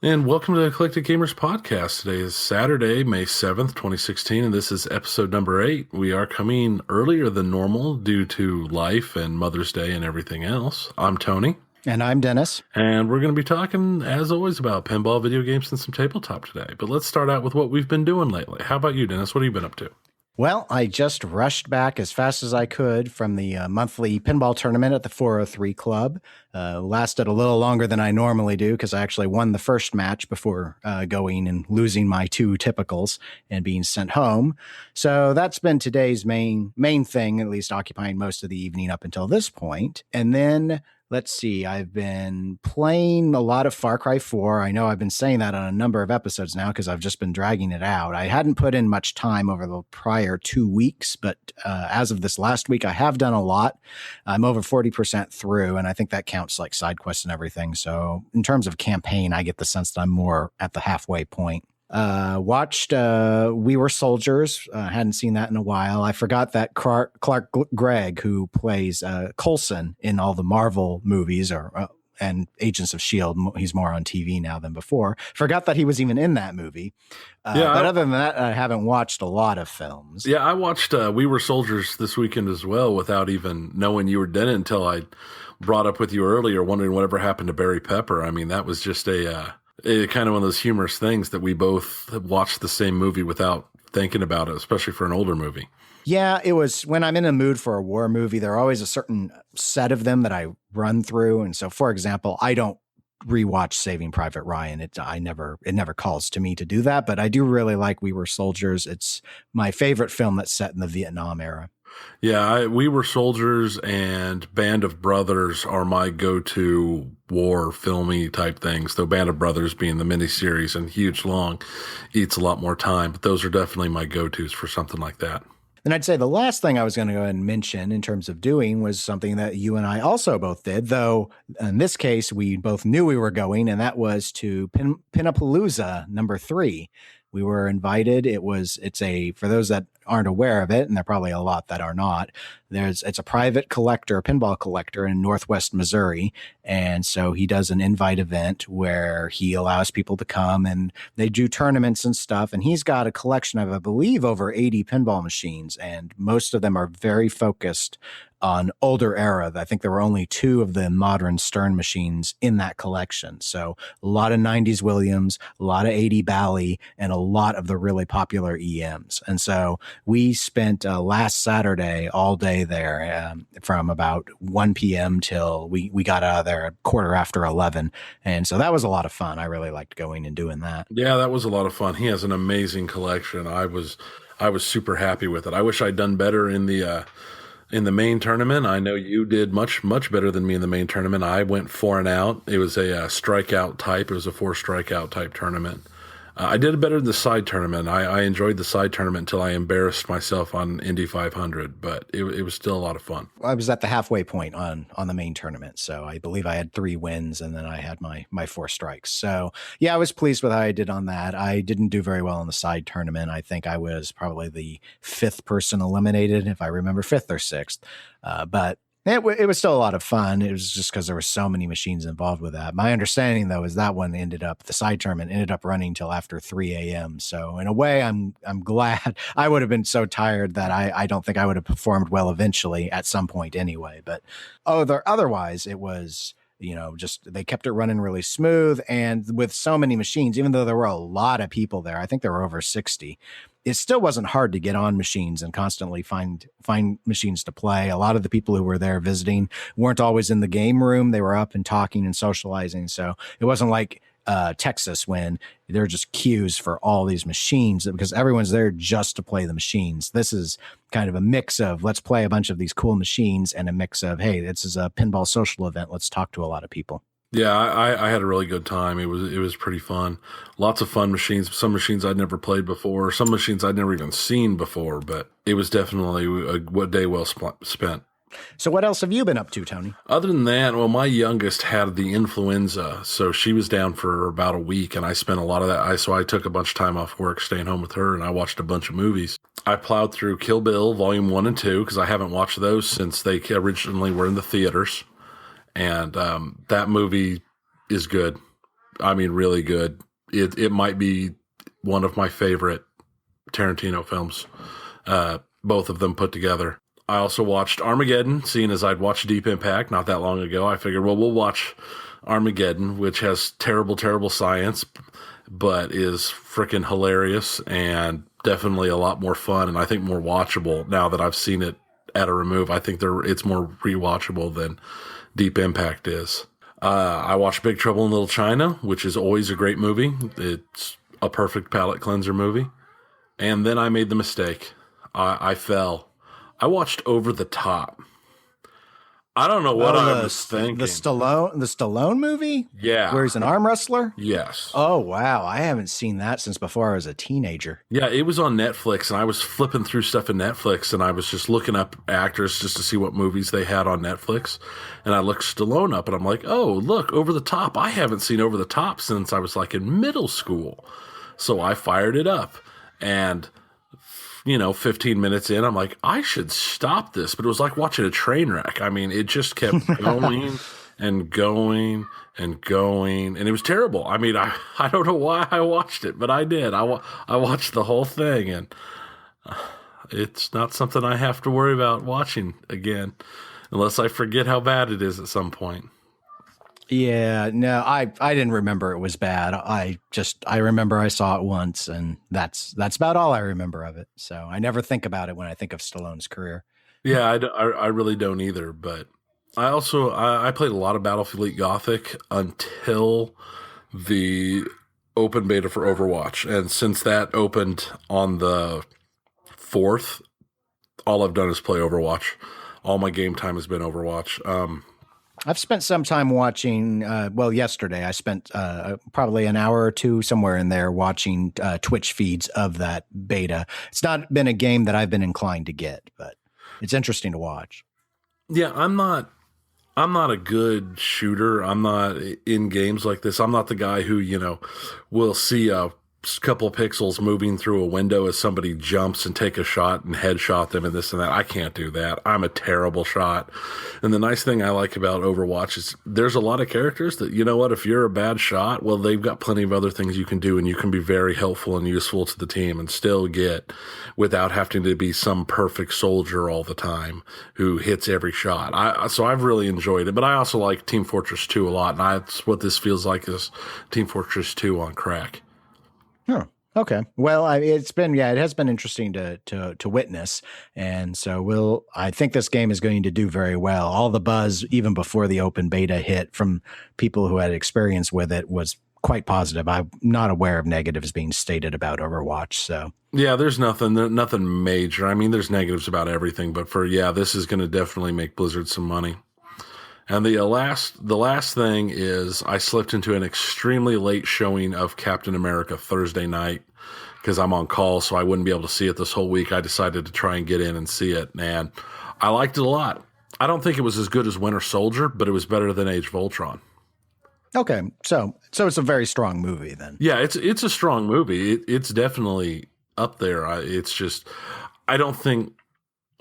And welcome to the Eclectic Gamers Podcast. Today is Saturday, May 7th, 2016, and this is episode number 8. We are coming earlier than normal due to life and Mother's Day and everything else. I'm Tony. And I'm Dennis. And we're going to be talking, as always, about pinball, video games, and some tabletop today. But let's start out with what we've been doing lately. How about you, Dennis? What have you been up to? Well, I just rushed back as fast as I could from the monthly pinball tournament at the 403 Club. Lasted a little longer than I normally do because I actually won the first match before going and losing my two typicals and being sent home. So that's been today's main thing, at least occupying most of the evening up until this point. And then let's see, I've been playing a lot of Far Cry 4. I know I've been saying that on a number of episodes now because I've just been dragging it out. I hadn't put in much time over the prior 2 weeks, but as of this last week, I have done a lot. I'm over 40% through, and I think that counts like side quests and everything. So in terms of campaign, I get the sense that I'm more at the halfway point. Watched We Were Soldiers. Hadn't seen that in a while. I forgot that Clark Gregg, who plays Coulson in all the Marvel movies and Agents of S.H.I.E.L.D., he's more on TV now than before. Forgot that he was even in that movie. But other than that, I haven't watched a lot of films. Yeah, I watched We Were Soldiers this weekend as well without even knowing you were dead until I brought up with you earlier, wondering whatever happened to Barry Pepper. I mean, that was just a kind of one of those humorous things that we both watched the same movie without thinking about it, especially for an older movie. Yeah, it was when I'm in a mood for a war movie, there are always a certain set of them that I run through. And so, for example, I don't rewatch Saving Private Ryan. It never calls to me to do that, but I do really like We Were Soldiers. It's my favorite film that's set in the Vietnam era. Yeah, We Were Soldiers and Band of Brothers are my go-to war filmy type things, though Band of Brothers being the miniseries and huge long eats a lot more time, but those are definitely my go-tos for something like that. And I'd say the last thing I was going to go ahead and mention in terms of doing was something that you and I also both did, though in this case, we both knew we were going, and that was to Pinnapalooza number 3. We were invited. For those that aren't aware of it, and there are probably a lot that are not, it's a private collector, pinball collector in Northwest Missouri. And so he does an invite event where he allows people to come and they do tournaments and stuff. And he's got a collection of, I believe, over 80 pinball machines. And most of them are very focused on older era. I think there were only 2 of the modern Stern machines in that collection. So a lot of 90s Williams, a lot of 80 Bally, and a lot of the really popular EMs. And so we spent last Saturday all day there from about 1 p.m. till we got out of there at 11:15. And so that was a lot of fun. I really liked going and doing that. Yeah, that was a lot of fun. He has an amazing collection. I was super happy with it. I wish I'd done better in the main tournament. I know you did much better than me in the main tournament. I went 4 and out. It was a strikeout type. It was a 4 strikeout type tournament. I did better in the side tournament. I enjoyed the side tournament until I embarrassed myself on Indy 500, but it was still a lot of fun. I was at the halfway point on the main tournament, so I believe I had 3 wins, and then I had my 4 strikes. So yeah, I was pleased with how I did on that. I didn't do very well in the side tournament. I think I was probably the 5th person eliminated, if I remember, 5th or 6th. But it was still a lot of fun. It was just because there were so many machines involved with that. My understanding, though, is that one the side tournament ended up running till after 3 a.m. So in a way, I'm glad. I would have been so tired that I don't think I would have performed well eventually at some point anyway. But otherwise, it was, just they kept it running really smooth. And with so many machines, even though there were a lot of people there, I think there were over 60, it still wasn't hard to get on machines and constantly find machines to play. A lot of the people who were there visiting weren't always in the game room. They were up and talking and socializing. So it wasn't like Texas when there are just queues for all these machines because everyone's there just to play the machines. This is kind of a mix of let's play a bunch of these cool machines and a mix of, hey, this is a pinball social event. Let's talk to a lot of people. Yeah, I had a really good time. It was pretty fun. Lots of fun machines. Some machines I'd never played before. Some machines I'd never even seen before. But it was definitely a day well spent. So what else have you been up to, Tony? Other than that, well, my youngest had the influenza, so she was down for about a week, and I spent a lot of that. So I took a bunch of time off work, staying home with her, and I watched a bunch of movies. I plowed through Kill Bill Volume 1 and 2 because I haven't watched those since they originally were in the theaters. And that movie is good. I mean, really good. It might be one of my favorite Tarantino films, both of them put together. I also watched Armageddon, seeing as I'd watched Deep Impact not that long ago. I figured, well, we'll watch Armageddon, which has terrible, terrible science, but is freaking hilarious and definitely a lot more fun and I think more watchable now that I've seen it at a remove. I think it's more rewatchable than Deep Impact is. I watched Big Trouble in Little China, which is always a great movie. It's a perfect palate cleanser movie. And then I made the mistake. I fell. I watched Over the Top. I don't know what I was thinking. The Stallone movie? Yeah. Where he's an arm wrestler? Yes. Oh, wow. I haven't seen that since before I was a teenager. Yeah, it was on Netflix, and I was flipping through stuff in Netflix, and I was just looking up actors just to see what movies they had on Netflix. And I looked Stallone up, and I'm like, oh, look, Over the Top. I haven't seen Over the Top since I was like in middle school. So I fired it up, and 15 minutes in, I'm like, I should stop this. But it was like watching a train wreck. I mean, it just kept going and going and going. And it was terrible. I mean, I don't know why I watched it, but I did. I watched the whole thing. And it's not something I have to worry about watching again, unless I forget how bad it is at some point. Yeah, no, I didn't remember it was bad. I remember I saw it once, and that's about all I remember of it. So I never think about it when I think of Stallone's career. Yeah, I really don't either. But I also I played a lot of Battlefield Gothic until the open beta for Overwatch, and since that opened on the 4th, all I've done is play Overwatch. All my game time has been Overwatch. I've spent some time watching, yesterday I spent probably an hour or two somewhere in there watching Twitch feeds of that beta. It's not been a game that I've been inclined to get, but it's interesting to watch. Yeah, I'm not a good shooter. I'm not in games like this. I'm not the guy who, will see a couple pixels moving through a window as somebody jumps and take a shot and headshot them and this and that. I can't do that. I'm a terrible shot. And the nice thing I like about Overwatch is there's a lot of characters that, if you're a bad shot, well, they've got plenty of other things you can do and you can be very helpful and useful to the team and still get without having to be some perfect soldier all the time who hits every shot. So I've really enjoyed it, but I also like Team Fortress 2 a lot. And that's what this feels like is Team Fortress 2 on crack. Oh, okay. Well, it has been interesting to witness. And so I think this game is going to do very well. All the buzz, even before the open beta hit from people who had experience with it was quite positive. I'm not aware of negatives being stated about Overwatch. So yeah, there's nothing major. I mean, there's negatives about everything, but this is going to definitely make Blizzard some money. And the last thing is I slipped into an extremely late showing of Captain America Thursday night because I'm on call, so I wouldn't be able to see it this whole week. I decided to try and get in and see it, and I liked it a lot. I don't think it was as good as Winter Soldier, but it was better than Age of Ultron. Okay, so it's a very strong movie then. Yeah, it's a strong movie. It's definitely up there. It's just I don't think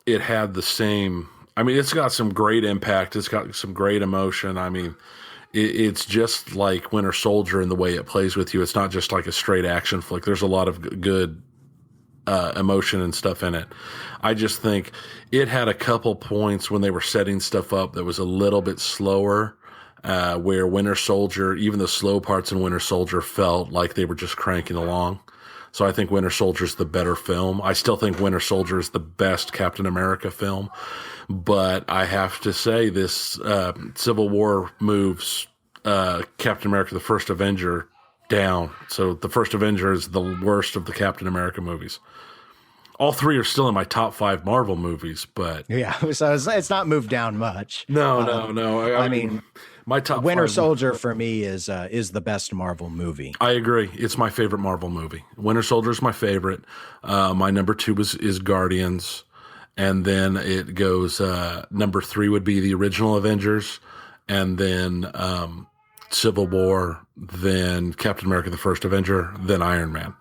it had the same. I mean, it's got some great impact. It's got some great emotion. I mean, it's just like Winter Soldier in the way it plays with you. It's not just like a straight action flick. There's a lot of good emotion and stuff in it. I just think it had a couple points when they were setting stuff up that was a little bit slower, where Winter Soldier, even the slow parts in Winter Soldier felt like they were just cranking along. So I think Winter Soldier is the better film. I still think Winter Soldier is the best Captain America film. But I have to say this Civil War moves Captain America, the First Avenger, down. So the First Avenger is the worst of the Captain America movies. All three are still in my top 5 Marvel movies, but... Yeah, so it's not moved down much. No. I mean, my top Winter Soldier for me is the best Marvel movie. I agree. It's my favorite Marvel movie. Winter Soldier is my favorite. My number 2 is Guardians. And then it goes, number 3 would be the original Avengers. And then Civil War, then Captain America, the First Avenger, then Iron Man.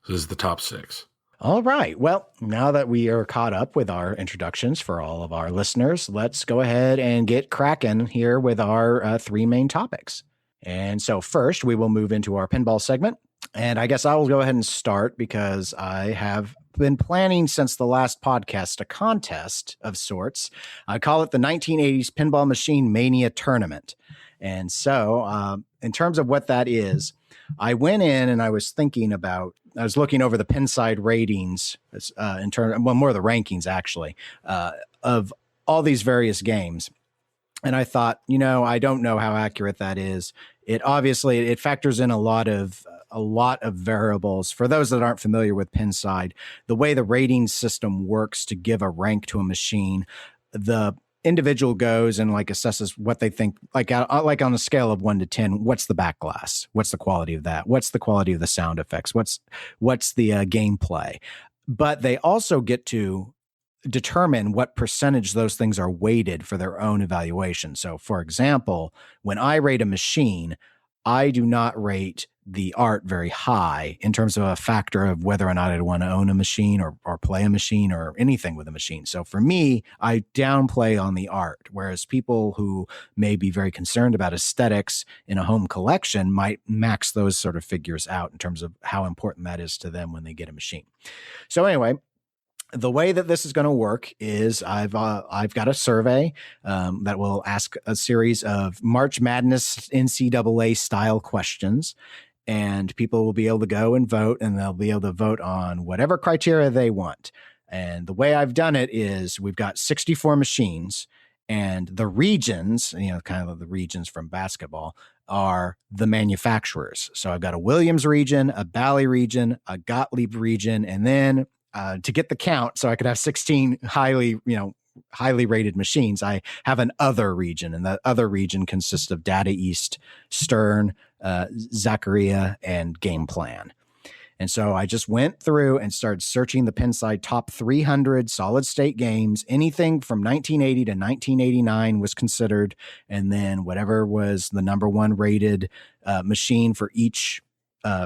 This is the top 6. All right. Well, now that we are caught up with our introductions for all of our listeners, let's go ahead and get cracking here with our 3 main topics. And so first, we will move into our pinball segment. And I guess I will go ahead and start because I have been planning since the last podcast a contest of sorts. I call it the 1980s Pinball Machine Mania Tournament. And so, in terms of what that is, I went in and I was looking over the Pinside ratings more the rankings actually, of all these various games. And I thought, I don't know how accurate that is. It factors in a lot of variables. For those that aren't familiar with Pinside, the way the rating system works to give a rank to a machine, the individual goes and assesses what they think, like on a scale of 1 to 10, what's the back glass? What's the quality of that? What's the quality of the sound effects? What's the gameplay? But they also get to determine what percentage those things are weighted for their own evaluation. So, for example, when I rate a machine, I do not rate the art very high in terms of a factor of whether or not I'd want to own a machine or play a machine or anything with a machine. So for me, I downplay on the art, whereas people who may be very concerned about aesthetics in a home collection might max those sort of figures out in terms of how important that is to them when they get a machine. So anyway, the way that this is going to work is I've got a survey that will ask a series of March Madness NCAA style questions, and people will be able to go and vote, and they'll be able to vote on whatever criteria they want. And the way I've done it is we've got 64 machines, and the regions, kind of the regions from basketball, are the manufacturers. So I've got a Williams region, a Bally region, a Gottlieb region, and then to get the count, so I could have 16 highly rated machines, I have an other region, and that other region consists of Data East, Stern, Zaccaria, and Game Plan. And so I just went through and started searching the Pinside top 300 solid state games. Anything from 1980 to 1989 was considered, and then whatever was the number one rated machine for each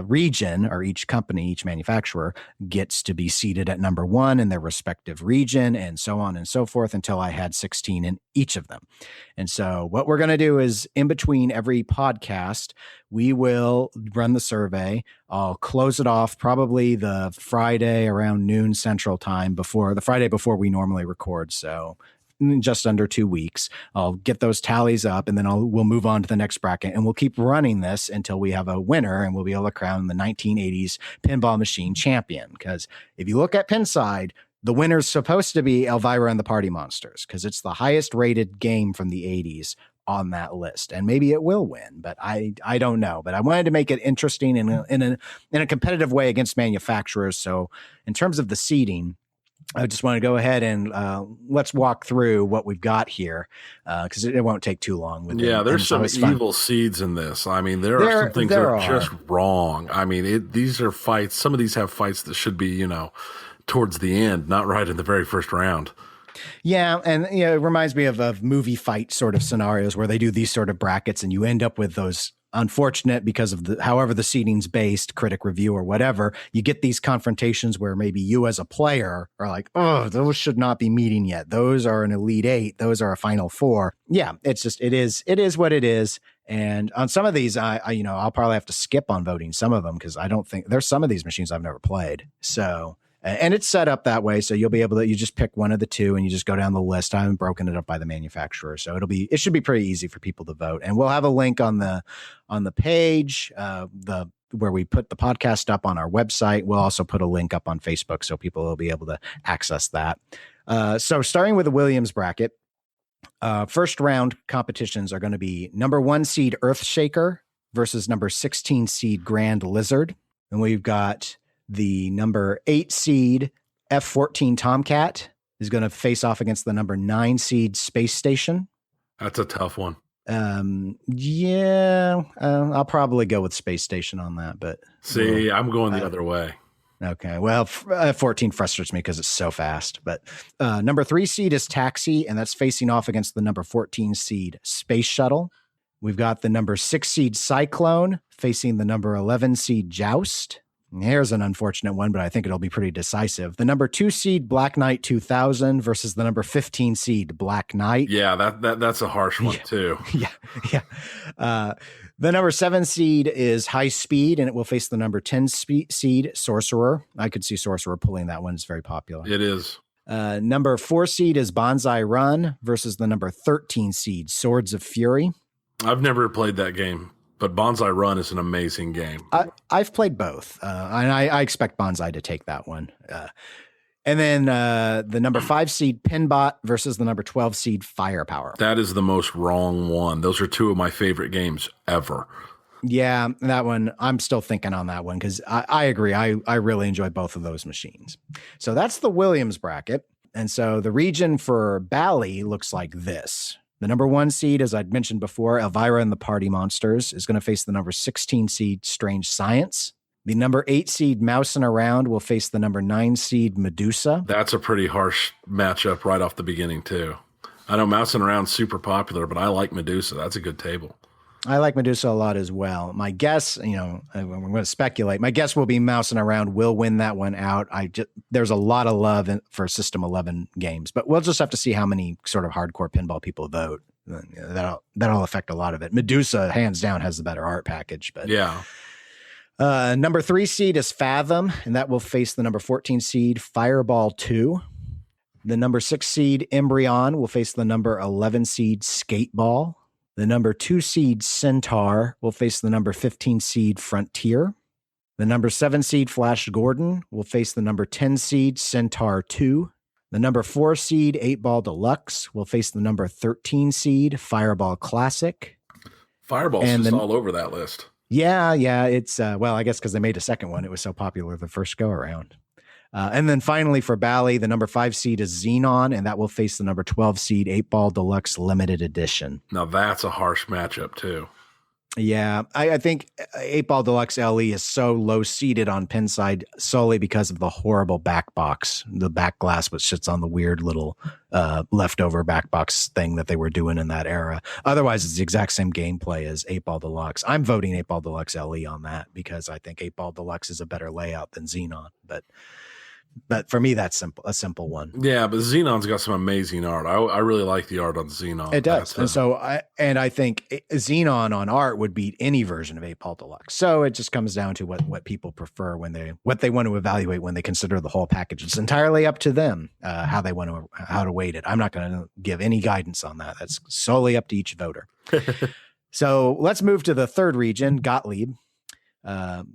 region, or each company, each manufacturer, gets to be seated at number one in their respective region, and so on and so forth, until I had 16 in each of them. And so what we're going to do is, in between every podcast, we will run the survey. I'll close it off probably the Friday around noon Central Time, the Friday before we normally record. So in just under 2 weeks, I'll get those tallies up, and then we'll move on to the next bracket, and we'll keep running this until we have a winner, and we'll be able to crown the 1980s Pinball Machine champion. Because if you look at Pinside, the winner's supposed to be Elvira and the Party Monsters, because it's the highest rated game from the 80s on that list, and maybe it will win, but I don't know. But I wanted to make it interesting in a competitive way against manufacturers. So in terms of the seeding, I just want to go ahead and let's walk through what we've got here, because it won't take too long. There's some evil seeds in this. I mean, there are some things that are just wrong. I mean, these are fights. Some of these have fights that should be, towards the end, not right in the very first round. Yeah, and it reminds me of movie fight sort of scenarios where they do these sort of brackets, and you end up with those unfortunate, because of however the seating's based, critic review or whatever, you get these confrontations where maybe you as a player are like, oh, those should not be meeting yet. Those are an Elite Eight. Those are a Final Four. Yeah, it is what it is. And on some of these, I'll probably have to skip on voting some of them, because I don't think there's some of these machines I've never played. So, and it's set up that way, so you'll be able to, you just pick one of the two and you just go down the list. I haven't broken it up by the manufacturer, so it should be pretty easy for people to vote. And we'll have a link on the page, where we put the podcast up on our website. We'll also put a link up on Facebook, so people will be able to access that. So starting with the Williams bracket, first round competitions are going to be number 1 seed Earthshaker versus number 16 seed Grand Lizard. And we've got the number 8 seed F-14 Tomcat is going to face off against the number 9 seed Space Station. That's a tough one. I'll probably go with Space Station on that, but I'm going the other way. Okay. Well, F-14 frustrates me because it's so fast, but number 3 seed is Taxi, and that's facing off against the number 14 seed Space Shuttle. We've got the number 6 seed Cyclone facing the number 11 seed Joust. Here's an unfortunate one, but I think it'll be pretty decisive. The number 2 seed Black Knight 2000 versus the number 15 seed Black Knight. Yeah, that's a harsh one too. Yeah. The number 7 seed is High Speed, and it will face the number 10 seed Sorcerer. I could see Sorcerer pulling that one. It's very popular. It is. Number 4 seed is Bonsai Run versus the number 13 seed Swords of Fury. I've never played that game, but Bonsai Run is an amazing game. I've played both, and I expect Bonsai to take that one. And then the number 5 seed Pinbot versus the number 12 seed Firepower. That is the most wrong one. Those are two of my favorite games ever. Yeah, that one, I'm still thinking on that one because I agree. I really enjoy both of those machines. So that's the Williams bracket. And so the region for Bally looks like this. The number 1 seed, as I'd mentioned before, Elvira and the Party Monsters, is going to face the number 16 seed Strange Science. The number 8 seed Mousing Around will face the number 9 seed Medusa. That's a pretty harsh matchup right off the beginning, too. I know Mousing Around's super popular, but I like Medusa. That's a good table. I like Medusa a lot as well. My guess, I'm going to speculate. My guess will be Mousing Around will win that one out. There's a lot of love for System 11 games, but we'll just have to see how many sort of hardcore pinball people vote. That'll affect a lot of it. Medusa, hands down, has the better art package. But yeah. Number 3 seed is Fathom, and that will face the number 14 seed Fireball 2. The number 6 seed Embryon will face the number 11 seed Skateball. The number 2 seed Centaur will face the number 15 seed Frontier. The number 7 seed Flash Gordon will face the number 10 seed Centaur 2. The number 4 seed 8-Ball Deluxe will face the number 13 seed Fireball Classic. Fireball's just all over that list. Yeah. It's, I guess because they made a second one. It was so popular the first go around. And then finally for Bally, the number 5 seed is Xenon, and that will face the number 12 seed 8-Ball Deluxe Limited Edition. Now that's a harsh matchup too. Yeah, I think 8-Ball Deluxe LE is so low seated on Pinside solely because of the horrible back box, the back glass, which sits on the weird little leftover back box thing that they were doing in that era. Otherwise, it's the exact same gameplay as 8-Ball Deluxe. I'm voting 8-Ball Deluxe LE on that because I think 8-Ball Deluxe is a better layout than Xenon, but for me, that's a simple one. Yeah, but Xenon's got some amazing art. I really like the art on Xenon. It does. And I think Xenon on art would beat any version of 8-Ball Deluxe. So it just comes down to what people prefer what they want to evaluate when they consider the whole package. It's entirely up to them how to weight it. I'm not going to give any guidance on that. That's solely up to each voter. So let's move to the third region, Gottlieb.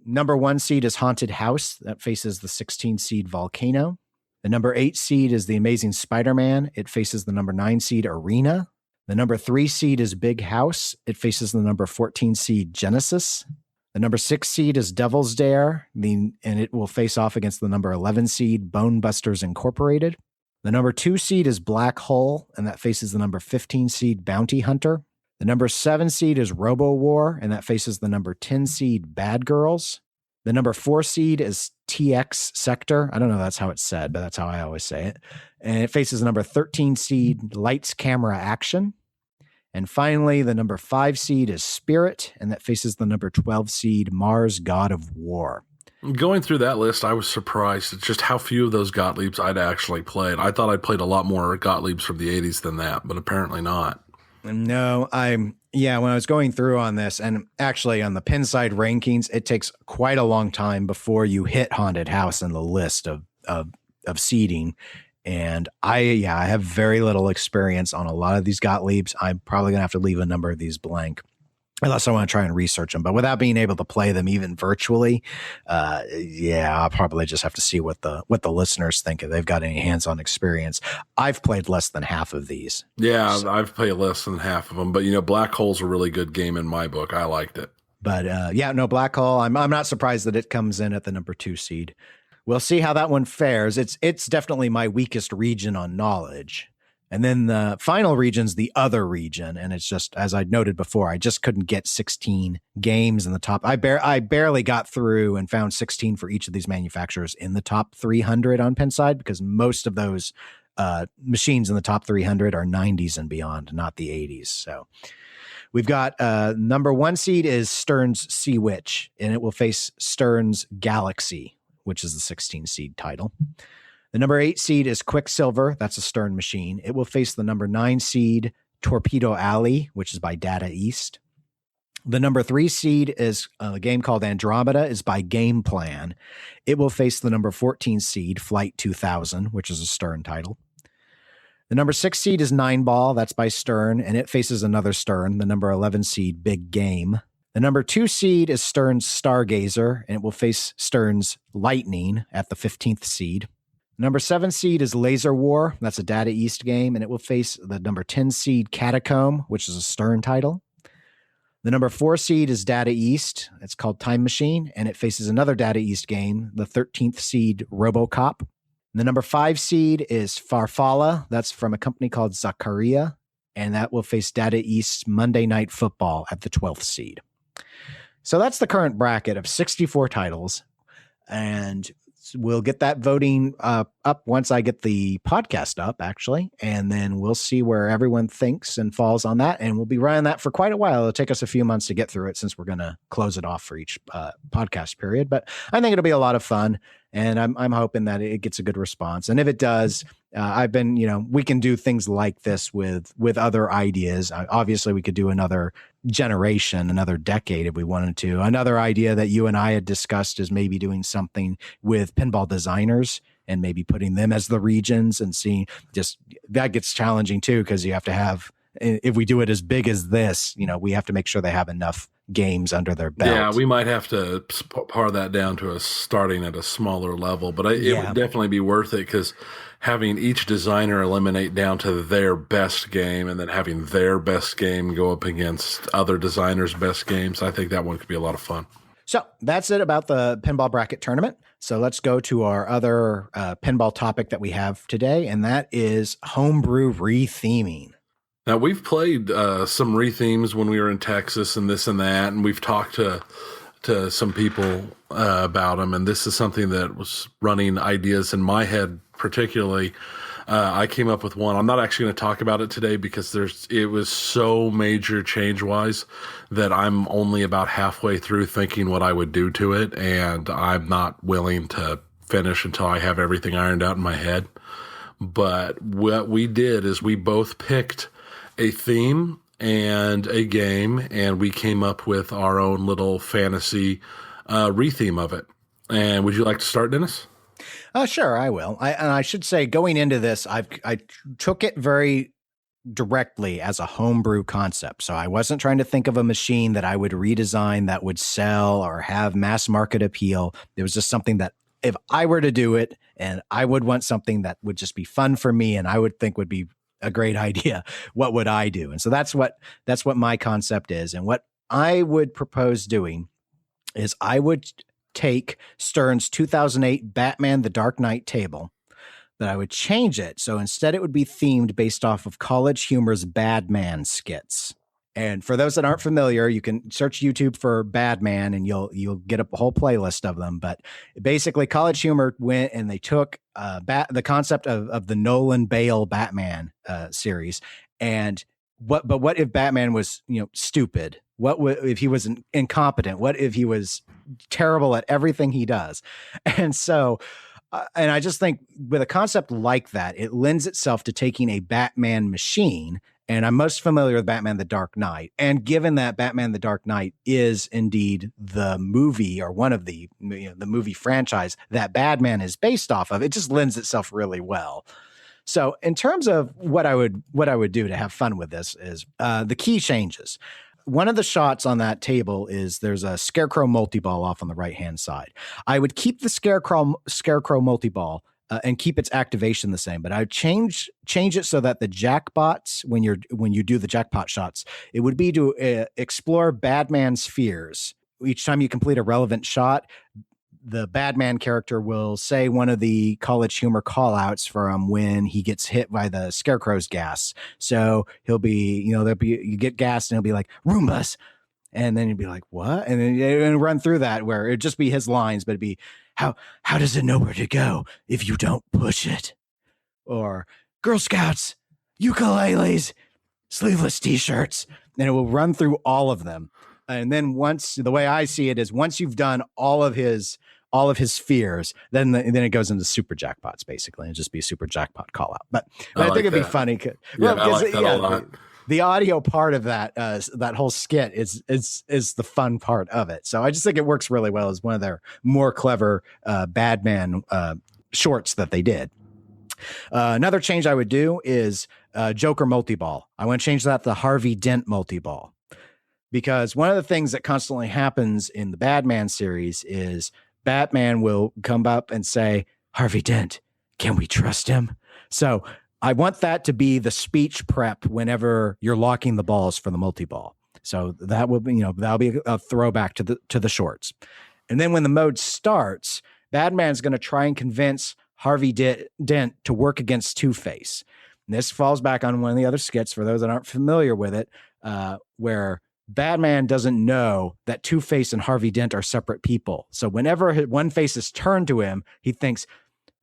Number 1 seed is Haunted House. That faces the 16 seed Volcano. The number 8 seed is The Amazing Spider-Man. It faces the number 9 seed Arena. The number 3 seed is Big House. It faces the number 14 seed Genesis. The number 6 seed is Devil's Dare, and it will face off against the number 11 seed Bone Busters Incorporated. The number 2 seed is Black Hole, and that faces the number 15 seed Bounty Hunter. The number 7 seed is Robo War, and that faces the number 10 seed Bad Girls. The number 4 seed is TX Sector. I don't know if that's how it's said, but that's how I always say it. And it faces the number 13 seed Lights Camera Action. And finally, the number 5 seed is Spirit, and that faces the number 12 seed Mars God of War. Going through that list, I was surprised at just how few of those Gottliebs I'd actually played. I thought I'd played a lot more Gottliebs from the 80s than that, but apparently not. No, when I was going through on this, and actually on the Pinside rankings, it takes quite a long time before you hit Haunted House in the list of seeding. And I have very little experience on a lot of these Gottliebs. I'm probably gonna have to leave a number of these blank unless I want to try and research them. But without being able to play them even virtually, I'll probably just have to see what the listeners think if they've got any hands-on experience. I've played less than half of these. Yeah, so I've played less than half of them. But, Black Hole's a really good game in my book. I liked it. But, Black Hole, I'm not surprised that it comes in at the number 2 seed. We'll see how that one fares. It's definitely my weakest region on knowledge. And then the final region's the other region. And it's just, as I noted before, I just couldn't get 16 games in the top. I barely got through and found 16 for each of these manufacturers in the top 300 on Pinside, because most of those machines in the top 300 are 90s and beyond, not the 80s. So We've got number 1 seed is Stern's Sea Witch, and it will face Stern's Galaxy, which is the 16 seed title. The number 8 seed is Quicksilver. That's a Stern machine. It will face the number 9 seed Torpedo Alley, which is by Data East. The number 3 seed is a game called Andromeda, is by Game Plan. It will face the number 14 seed Flight 2000, which is a Stern title. The number 6 seed is 9 Ball. That's by Stern, and it faces another Stern, the number 11 seed Big Game. The number 2 seed is Stern's Stargazer, and it will face Stern's Lightning at the 15th seed. Number 7 seed is Laser War. That's a Data East game, and it will face the number 10 seed Catacomb, which is a Stern title. The number 4 seed is Data East. It's called Time Machine, and it faces another Data East game, the 13th seed RoboCop. The number 5 seed is Farfalla. That's from a company called Zakaria, and that will face Data East's Monday Night Football at the 12th seed. So that's the current bracket of 64 titles, and we'll get that voting up once I get the podcast up, actually, and then we'll see where everyone thinks and falls on that, and we'll be running that for quite a while. It'll take us a few months to get through it since we're going to close it off for each podcast period, but I think it'll be a lot of fun, and I'm hoping that it gets a good response. And if it does, I've been, we can do things like this with other ideas. Obviously, we could do another generation, another decade if we wanted to. Another idea that you and I had discussed is maybe doing something with pinball designers and maybe putting them as the regions and seeing, just that gets challenging too, because you have to have, if we do it as big as this, we have to make sure they have enough games under their belt. Yeah, we might have to par that down to starting at a smaller level, but it would definitely be worth it, because having each designer eliminate down to their best game and then having their best game go up against other designers' best games, I think that one could be a lot of fun. So that's it about the Pinball Bracket Tournament. So let's go to our other pinball topic that we have today, and that is homebrew retheming. Now, we've played some rethemes when we were in Texas and this and that, and we've talked to some people about them, and this is something that was running ideas in my head particularly. I came up with one. I'm not actually going to talk about it today because it was so major change-wise that I'm only about halfway through thinking what I would do to it, and I'm not willing to finish until I have everything ironed out in my head. But what we did is we both picked a theme and a game, and we came up with our own little fantasy retheme of it. And would you like to start, Dennis? Sure, I will. I should say, going into this, I took it very directly as a homebrew concept. So I wasn't trying to think of a machine that I would redesign that would sell or have mass market appeal. It was just something that if I were to do it, and I would want something that would just be fun for me and I would think would be a great idea, what would I do? And so that's what my concept is. And what I would propose doing is I would take Stern's 2008 Batman the Dark Knight table, but I would change it. So instead it would be themed based off of College Humor's Badman skits. And for those that aren't familiar, you can search YouTube for Badman and you'll get a whole playlist of them. But basically College Humor went and they took the concept of the Nolan Bale Batman series. And what if Batman was, stupid? What if he was incompetent? What if he was terrible at everything he does? And so, and I just think with a concept like that, it lends itself to taking a Batman machine. And I'm most familiar with Batman the Dark Knight. And given that Batman the Dark Knight is indeed the movie or one of the movie franchise that Batman is based off of, it just lends itself really well. So in terms of what I would do to have fun with this is the key changes. One of the shots on that table is there's a Scarecrow multi-ball off on the right-hand side. I would keep the Scarecrow multi-ball and keep its activation the same, but I would change it so that the jackpots, when you do the jackpot shots, it would be to explore Badman's fears. Each time you complete a relevant shot, the Badman character will say one of the College Humor call-outs from when he gets hit by the Scarecrow's gas. So he'll be, you get gassed and he'll be like, Roombas. And then you'd be like, what? And then you run through that where it'd just be his lines, but it'd be, how does it know where to go if you don't push it? Or Girl Scouts, ukuleles, sleeveless t-shirts. and it will run through all of them. And then once, the way I see it is, once you've done all of his fears, then it goes into super jackpots basically, and just be a super jackpot call out. But I think it'd be funny. I like that a lot. The audio part of that whole skit is the fun part of it. So I just think it works really well as one of their more clever Badman shorts that they did. Another change I would do is Joker multi-ball. I want to change that to Harvey Dent multi-ball, because one of the things that constantly happens in the Batman series is Batman will come up and say, Harvey Dent, can we trust him? So I want that to be the speech prep whenever you're locking the balls for the multi-ball. So that will be, that'll be a throwback to the shorts. And then when the mode starts, Batman's going to try and convince Harvey Dent to work against Two-Face. And this falls back on one of the other skits for those that aren't familiar with it, where Batman doesn't know that Two-Face and Harvey Dent are separate people. So whenever one face is turned to him, he thinks,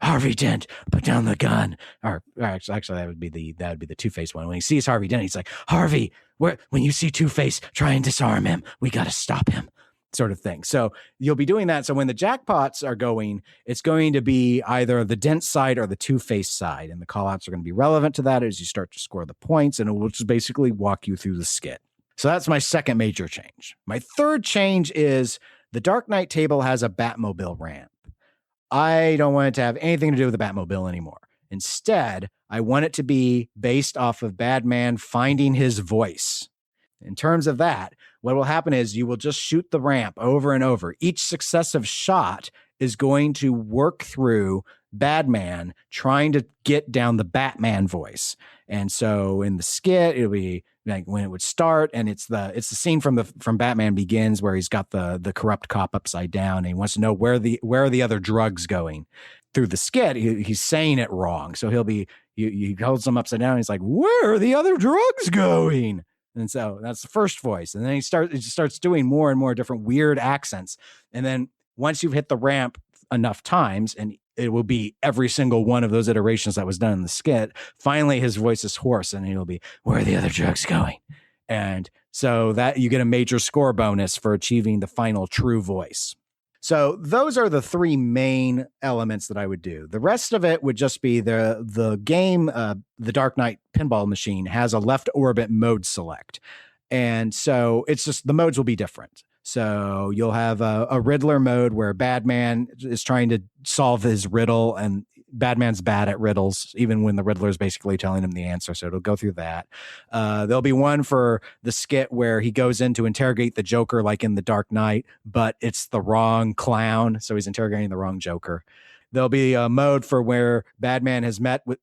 Harvey Dent, put down the gun. Or actually, that would be the Two-Face one. When he sees Harvey Dent, he's like, Harvey, when you see Two-Face, try and disarm him. We got to stop him, sort of thing. So you'll be doing that. So when the jackpots are going, it's going to be either the Dent side or the Two-Face side. And the callouts are going to be relevant to that as you start to score the points. And it will just basically walk you through the skit. So that's my second major change. My third change is the Dark Knight table has a Batmobile ramp. I don't want it to have anything to do with the Batmobile anymore. Instead, I want it to be based off of Batman finding his voice. In terms of that, what will happen is you will just shoot the ramp over and over. Each successive shot is going to work through Batman trying to get down the Batman voice. And so in the skit, it'll be like when it would start, and it's the scene from Batman Begins where he's got the corrupt cop upside down, and he wants to know where are the other drugs going. Through the skit, he's saying it wrong, so he holds them upside down. And he's like, "Where are the other drugs going?" And so that's the first voice, and then he starts doing more and more different weird accents, and then once you've hit the ramp enough times, and it will be every single one of those iterations that was done in the skit, finally his voice is hoarse and he'll be, where are the other drugs going? And so that you get a major score bonus for achieving the final true voice. So those are the three main elements that I would do. The rest of it would just be the game. The Dark Knight pinball machine has a left orbit mode select. And so it's just the modes will be different. So you'll have a Riddler mode where Batman is trying to solve his riddle, and Batman's bad at riddles, even when the Riddler is basically telling him the answer. So it'll go through that. There'll be one for the skit where he goes in to interrogate the Joker, like in The Dark Knight, but it's the wrong clown. So he's interrogating the wrong Joker. There'll be a mode for where Batman has met with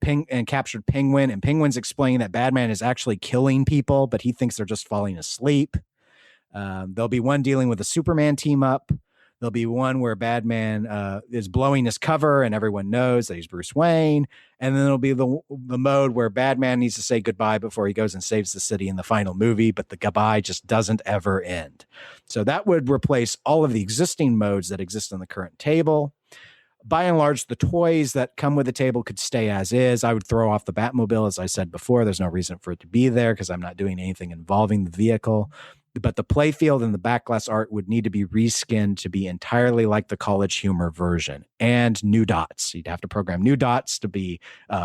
and captured Penguin, and Penguin's explaining that Batman is actually killing people, but he thinks they're just falling asleep. There'll be one dealing with a Superman team up. There'll be one where Batman is blowing his cover and everyone knows that he's Bruce Wayne. And then there'll be the mode where Batman needs to say goodbye before he goes and saves the city in the final movie, but the goodbye just doesn't ever end. So that would replace all of the existing modes that exist on the current table. By and large, the toys that come with the table could stay as is. I would throw off the Batmobile, as I said before. There's no reason for it to be there because I'm not doing anything involving the vehicle. But the playfield and the backglass art would need to be reskinned to be entirely like the College Humor version, and new dots. You'd have to program new dots to be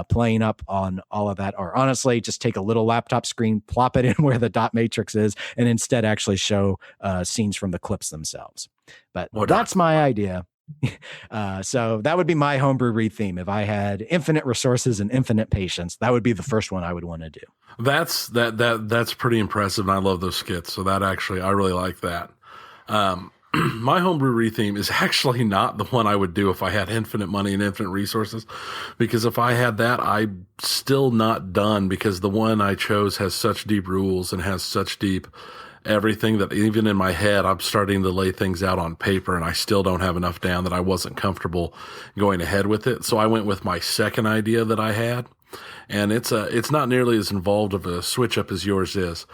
playing up on all of that. Or honestly, just take a little laptop screen, plop it in where the dot matrix is, and instead actually show scenes from the clips themselves. But that's my idea. So that would be my homebrew retheme. If I had infinite resources and infinite patience, that would be the first one I would want to do. That's pretty impressive, and I love those skits. So that actually, I really like that. My homebrew retheme is actually not the one I would do if I had infinite money and infinite resources, because if I had that, I'm still not done, because the one I chose has such deep rules and has such deep everything that even in my head, I'm starting to lay things out on paper, and I still don't have enough down that I wasn't comfortable going ahead with it. So I went with my second idea that I had, and it's not nearly as involved of a switch up as yours is,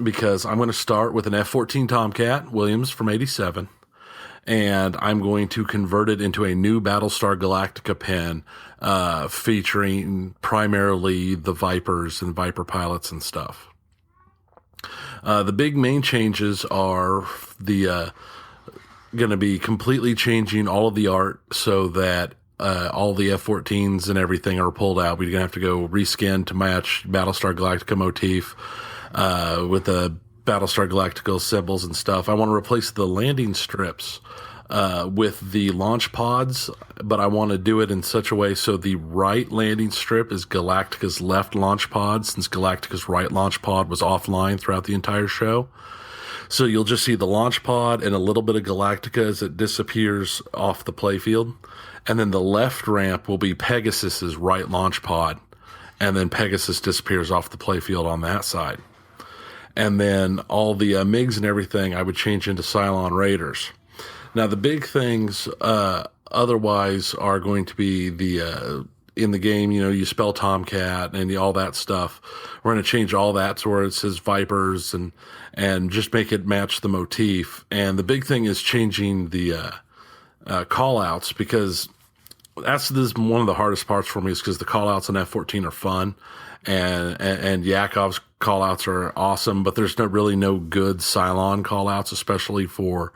because I'm going to start with an F-14 Tomcat Williams from '87, and I'm going to convert it into a new Battlestar Galactica pen, featuring primarily the Vipers and Viper pilots and stuff. The big main changes are the going to be completely changing all of the art so that all the F-14s and everything are pulled out. We're going to have to go reskin to match Battlestar Galactica motif with the Battlestar Galactica symbols and stuff. I want to replace the landing strips with the launch pods, but I want to do it in such a way so the right landing strip is Galactica's left launch pod, since Galactica's right launch pod was offline throughout the entire show. So you'll just see the launch pod and a little bit of Galactica as it disappears off the playfield. And then the left ramp will be Pegasus's right launch pod. And then Pegasus disappears off the playfield on that side. And then all the MiGs and everything I would change into Cylon Raiders. Now the big things otherwise are going to be the in the game, you spell Tomcat and all that stuff. We're going to change all that to where it says Vipers and just make it match the motif. And the big thing is changing the call outs, because this is one of the hardest parts for me, is because the call outs on F-14 are fun and Yakov's call outs are awesome, but there's really no good Cylon call outs, especially for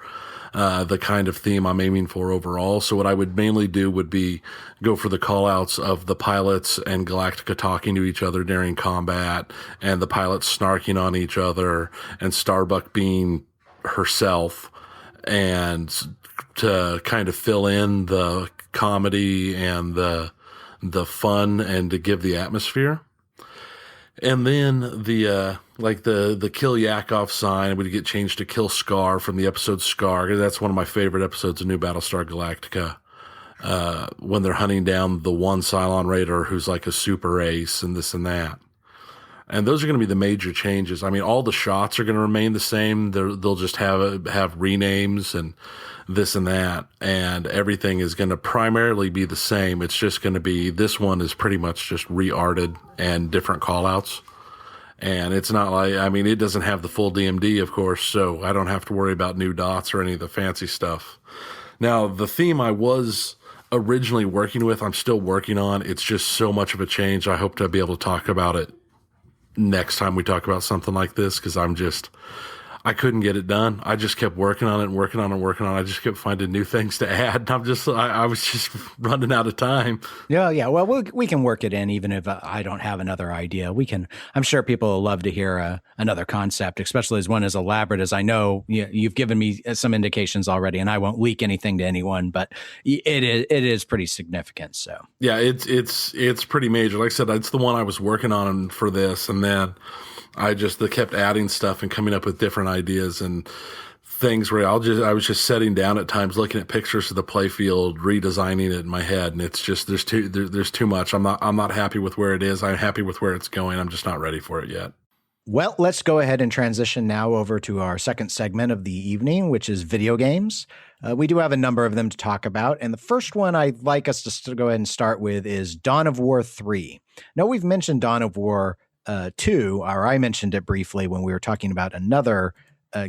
the kind of theme I'm aiming for overall. So what I would mainly do would be go for the call outs of the pilots and Galactica talking to each other during combat, and the pilots snarking on each other, and Starbuck being herself, and to kind of fill in the comedy and the fun and to give the atmosphere. And then the Kill Yakov sign would get changed to Kill Scar from the episode Scar, because that's one of my favorite episodes of New Battlestar Galactica. When they're hunting down the one Cylon Raider who's like a super ace and this and that. And those are going to be the major changes. I mean, all the shots are going to remain the same. They'll just have renames and this and that, and everything is going to primarily be the same. It's just going to be, this one is pretty much just re-arted and different call-outs. And it's not like, it doesn't have the full DMD, of course, so I don't have to worry about new dots or any of the fancy stuff. Now, the theme I was originally working with, I'm still working on. It's just so much of a change. I hope to be able to talk about it next time we talk about something like this, because I couldn't get it done. I just kept working on it and working on it and working on it. I just kept finding new things to add. I was just running out of time. Yeah. Well, we can work it in, even if I don't have another idea. I'm sure people will love to hear another concept, especially as one as elaborate as I know. You've given me some indications already, and I won't leak anything to anyone, but it is pretty significant. So yeah, it's pretty major. Like I said, it's the one I was working on for this, and then I just kept adding stuff and coming up with different ideas and things where I was just sitting down at times looking at pictures of the playfield, redesigning it in my head, and it's just there's too much. I'm not happy with where it is. I'm happy with where it's going. I'm just not ready for it yet. Well, let's go ahead and transition now over to our second segment of the evening, which is video games. We do have a number of them to talk about, and the first one I'd like us to go ahead and start with is Dawn of War 3. Now, we've mentioned Dawn of War 2, or I mentioned it briefly when we were talking about another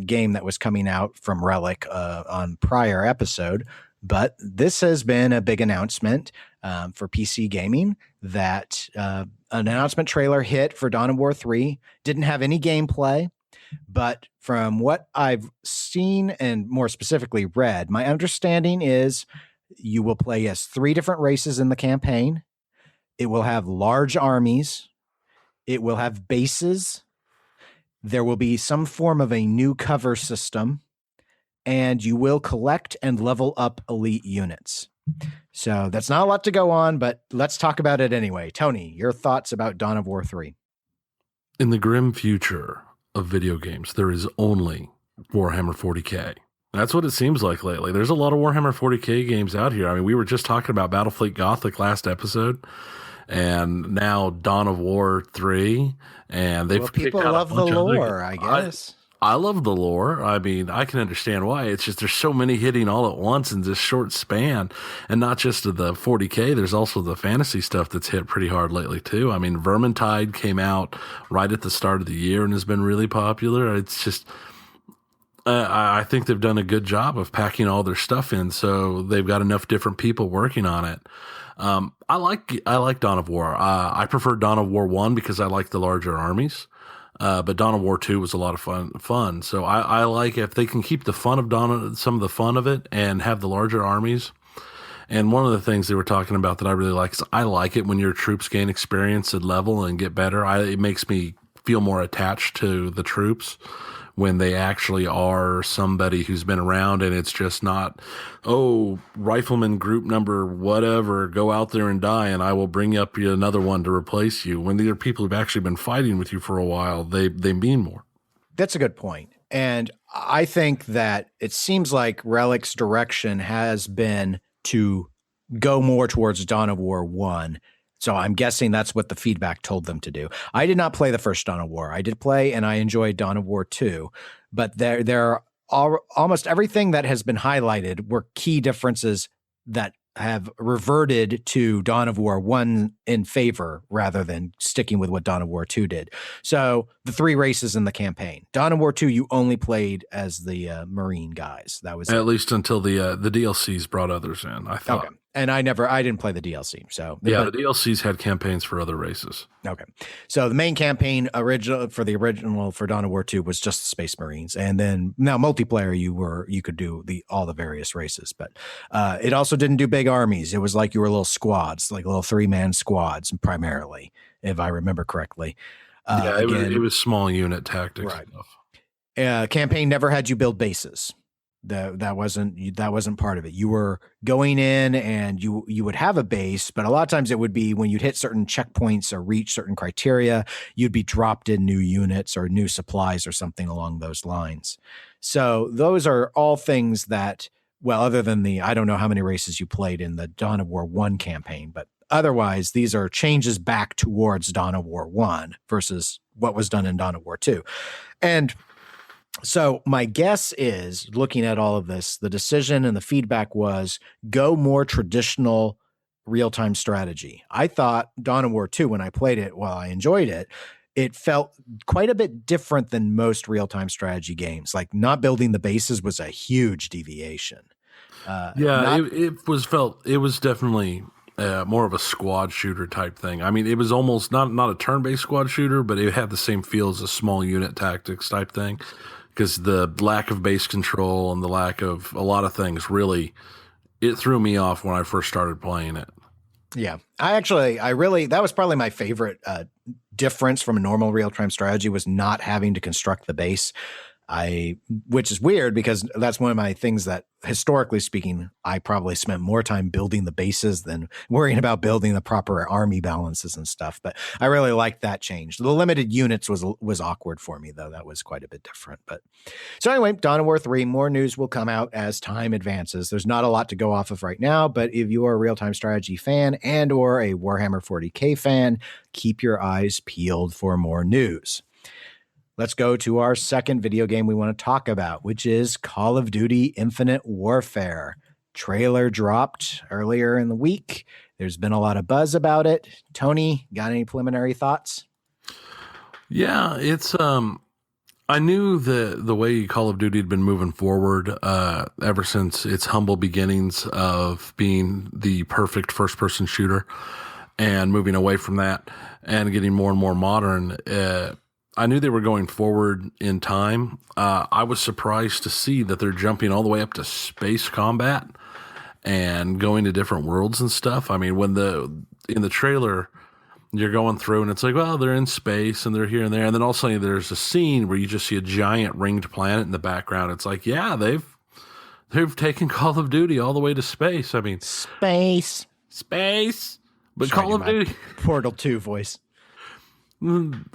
game that was coming out from Relic on prior episode, but this has been a big announcement for PC gaming that an announcement trailer hit for Dawn of War 3. Didn't have any gameplay, but from what I've seen and more specifically read, my understanding is you will play as 3 different races in the campaign. It will have large armies. It will have bases. There will be some form of a new cover system, and you will collect and level up elite units. So that's not a lot to go on, but let's talk about it anyway. Tony, your thoughts about Dawn of War 3? In the grim future of video games, there is only Warhammer 40K. That's what it seems like lately. There's a lot of Warhammer 40K games out here. We were just talking about Battlefleet Gothic last episode, and now Dawn of War 3, and people love the lore, I guess. I love the lore. I can understand why. It's just there's so many hitting all at once in this short span, and not just of the 40K. There's also the fantasy stuff that's hit pretty hard lately too. Vermintide came out right at the start of the year and has been really popular. It's just I think they've done a good job of packing all their stuff in, so they've got enough different people working on it. I like Dawn of War. I prefer Dawn of War 1 because I like the larger armies. But Dawn of War 2 was a lot of fun. So I like if they can keep the fun of some of the fun of it and have the larger armies. And one of the things they were talking about that I really like is I like it when your troops gain experience and level and get better. It makes me feel more attached to the troops when they actually are somebody who's been around, and it's just not, oh, rifleman group number whatever, go out there and die and I will bring up another one to replace you. When these are people who've actually been fighting with you for a while, they mean more. That's a good point. And I think that it seems like Relic's direction has been to go more towards Dawn of War 1. So I'm guessing that's what the feedback told them to do. I did not play the first Dawn of War. I did play and I enjoyed Dawn of War 2, but there are almost everything that has been highlighted were key differences that have reverted to Dawn of War 1 in favor rather than sticking with what Dawn of War 2 did. So the 3 races in the campaign. Dawn of War 2, you only played as the Marine guys. That was at least until the DLCs brought others in, I thought. Okay. And I didn't play the DLC. So yeah, the DLCs had campaigns for other races. Okay. So the main campaign original for Dawn of War 2 was just the Space Marines. And then now multiplayer, you could do all the various races, but it also didn't do big armies. It was like you were little squads, like little 3-man squads primarily, if I remember correctly. It was small unit tactics. Right. Stuff. Campaign never had you build bases. That wasn't part of it. You were going in and you would have a base, but a lot of times it would be when you'd hit certain checkpoints or reach certain criteria, you'd be dropped in new units or new supplies or something along those lines. So those are all things that, well, other than I don't know how many races you played in the Dawn of War 1 campaign, but otherwise these are changes back towards Dawn of War 1 versus what was done in Dawn of War 2. And so my guess is, looking at all of this, the decision and the feedback was go more traditional real-time strategy. I thought Dawn of War 2, when I played it, while I enjoyed it, it felt quite a bit different than most real-time strategy games. Like not building the bases was a huge deviation. It was definitely more of a squad shooter type thing. I mean, it was almost not a turn-based squad shooter, but it had the same feel as a small unit tactics type thing. Because the lack of base control and the lack of a lot of things really, it threw me off when I first started playing it. Yeah, that was probably my favorite difference from a normal real-time strategy was not having to construct the base. Which is weird because that's one of my things that, historically speaking, I probably spent more time building the bases than worrying about building the proper army balances and stuff. But I really liked that change. The limited units was awkward for me, though. That was quite a bit different. But so anyway, Dawn of War 3, more news will come out as time advances. There's not a lot to go off of right now, but if you are a real-time strategy fan and or a Warhammer 40K fan, keep your eyes peeled for more news. Let's go to our second video game we want to talk about, which is Call of Duty Infinite Warfare. Trailer dropped earlier in the week. There's been a lot of buzz about it. Tony, got any preliminary thoughts? Yeah, it's I knew the way Call of Duty had been moving forward ever since its humble beginnings of being the perfect first-person shooter and moving away from that and getting more and more modern. I knew they were going forward in time. I was surprised to see that they're jumping all the way up to space combat and going to different worlds and stuff. I mean, when in the trailer, you're going through and it's like, well, they're in space and they're here and there. And then all of a sudden there's a scene where you just see a giant ringed planet in the background. It's like, yeah, they've taken Call of Duty all the way to space. I mean, space. But Call of Duty. Portal 2 voice.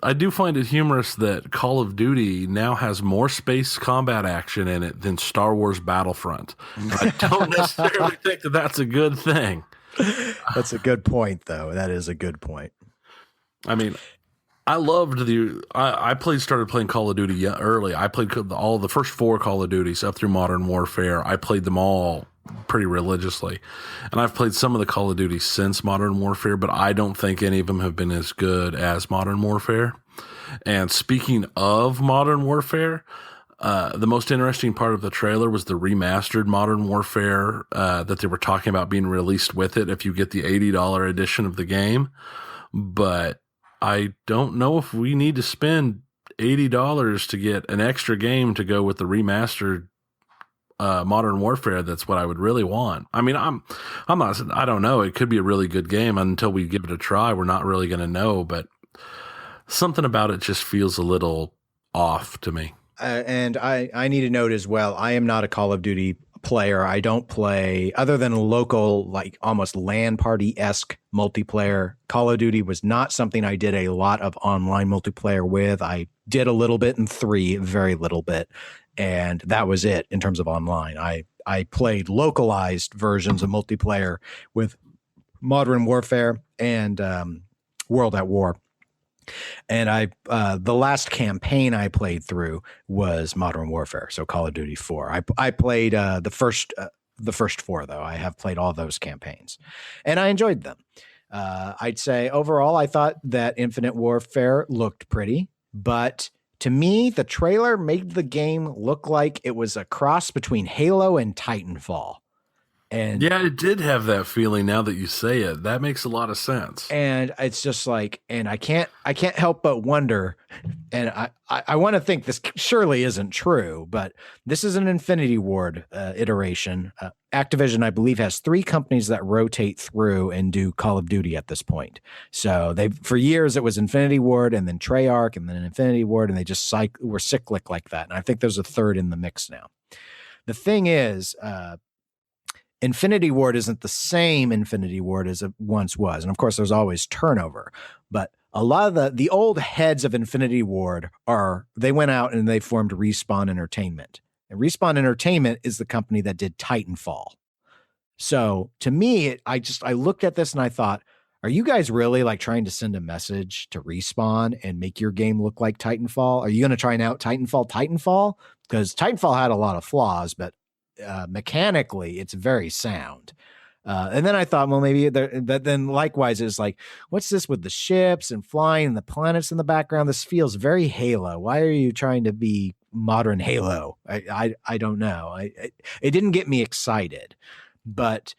I do find it humorous that Call of Duty now has more space combat action in it than Star Wars Battlefront. I don't necessarily think that that's a good thing. That's a good point, though. That is a good point. I mean, I loved started playing Call of Duty early. I played all the first 4 Call of Duties up through Modern Warfare. I played them all pretty religiously. And I've played some of the Call of Duty since Modern Warfare, but I don't think any of them have been as good as Modern Warfare. And speaking of Modern Warfare, the most interesting part of the trailer was the remastered Modern Warfare that they were talking about being released with it if you get the $80 edition of the game. But I don't know if we need to spend $80 to get an extra game to go with the remastered Modern Warfare, that's what I would really want. I mean, I'm not, I don't know. It could be a really good game until we give it a try. We're not really going to know, but something about it just feels a little off to me. And I need to note as well, I am not a Call of Duty player. I don't play, other than local, like almost LAN party-esque multiplayer. Call of Duty was not something I did a lot of online multiplayer with. I did a little bit in 3, very little bit. And that was it in terms of online. I played localized versions of multiplayer with Modern Warfare and World at War. And the last campaign I played through was Modern Warfare, so Call of Duty 4. I played the first 4, though. I have played all those campaigns, and I enjoyed them. I'd say overall, I thought that Infinite Warfare looked pretty, but to me, the trailer made the game look like it was a cross between Halo and Titanfall. And yeah, it did have that feeling. Now that you say it, that makes a lot of sense. And it's just like, and I can't help but wonder, and I want to think this surely isn't true, but this is an Infinity Ward iteration. Activision, I believe, has 3 companies that rotate through and do Call of Duty at this point. So for years it was Infinity Ward and then Treyarch and then Infinity Ward, and they just were cyclic like that. And I think there's a third in the mix now. The thing is, Infinity Ward isn't the same Infinity Ward as it once was. And of course, there's always turnover. But a lot of the old heads of Infinity Ward they went out and they formed Respawn Entertainment. And Respawn Entertainment is the company that did Titanfall. So to me, I looked at this and I thought, are you guys really like trying to send a message to Respawn and make your game look like Titanfall? Are you going to try and out Titanfall? Because Titanfall had a lot of flaws, but mechanically it's very sound. And then I thought, well, maybe but then likewise it's like, what's this with the ships and flying and the planets in the background? This feels very Halo. Why are you trying to be modern Halo? I don't know. It didn't get me excited, but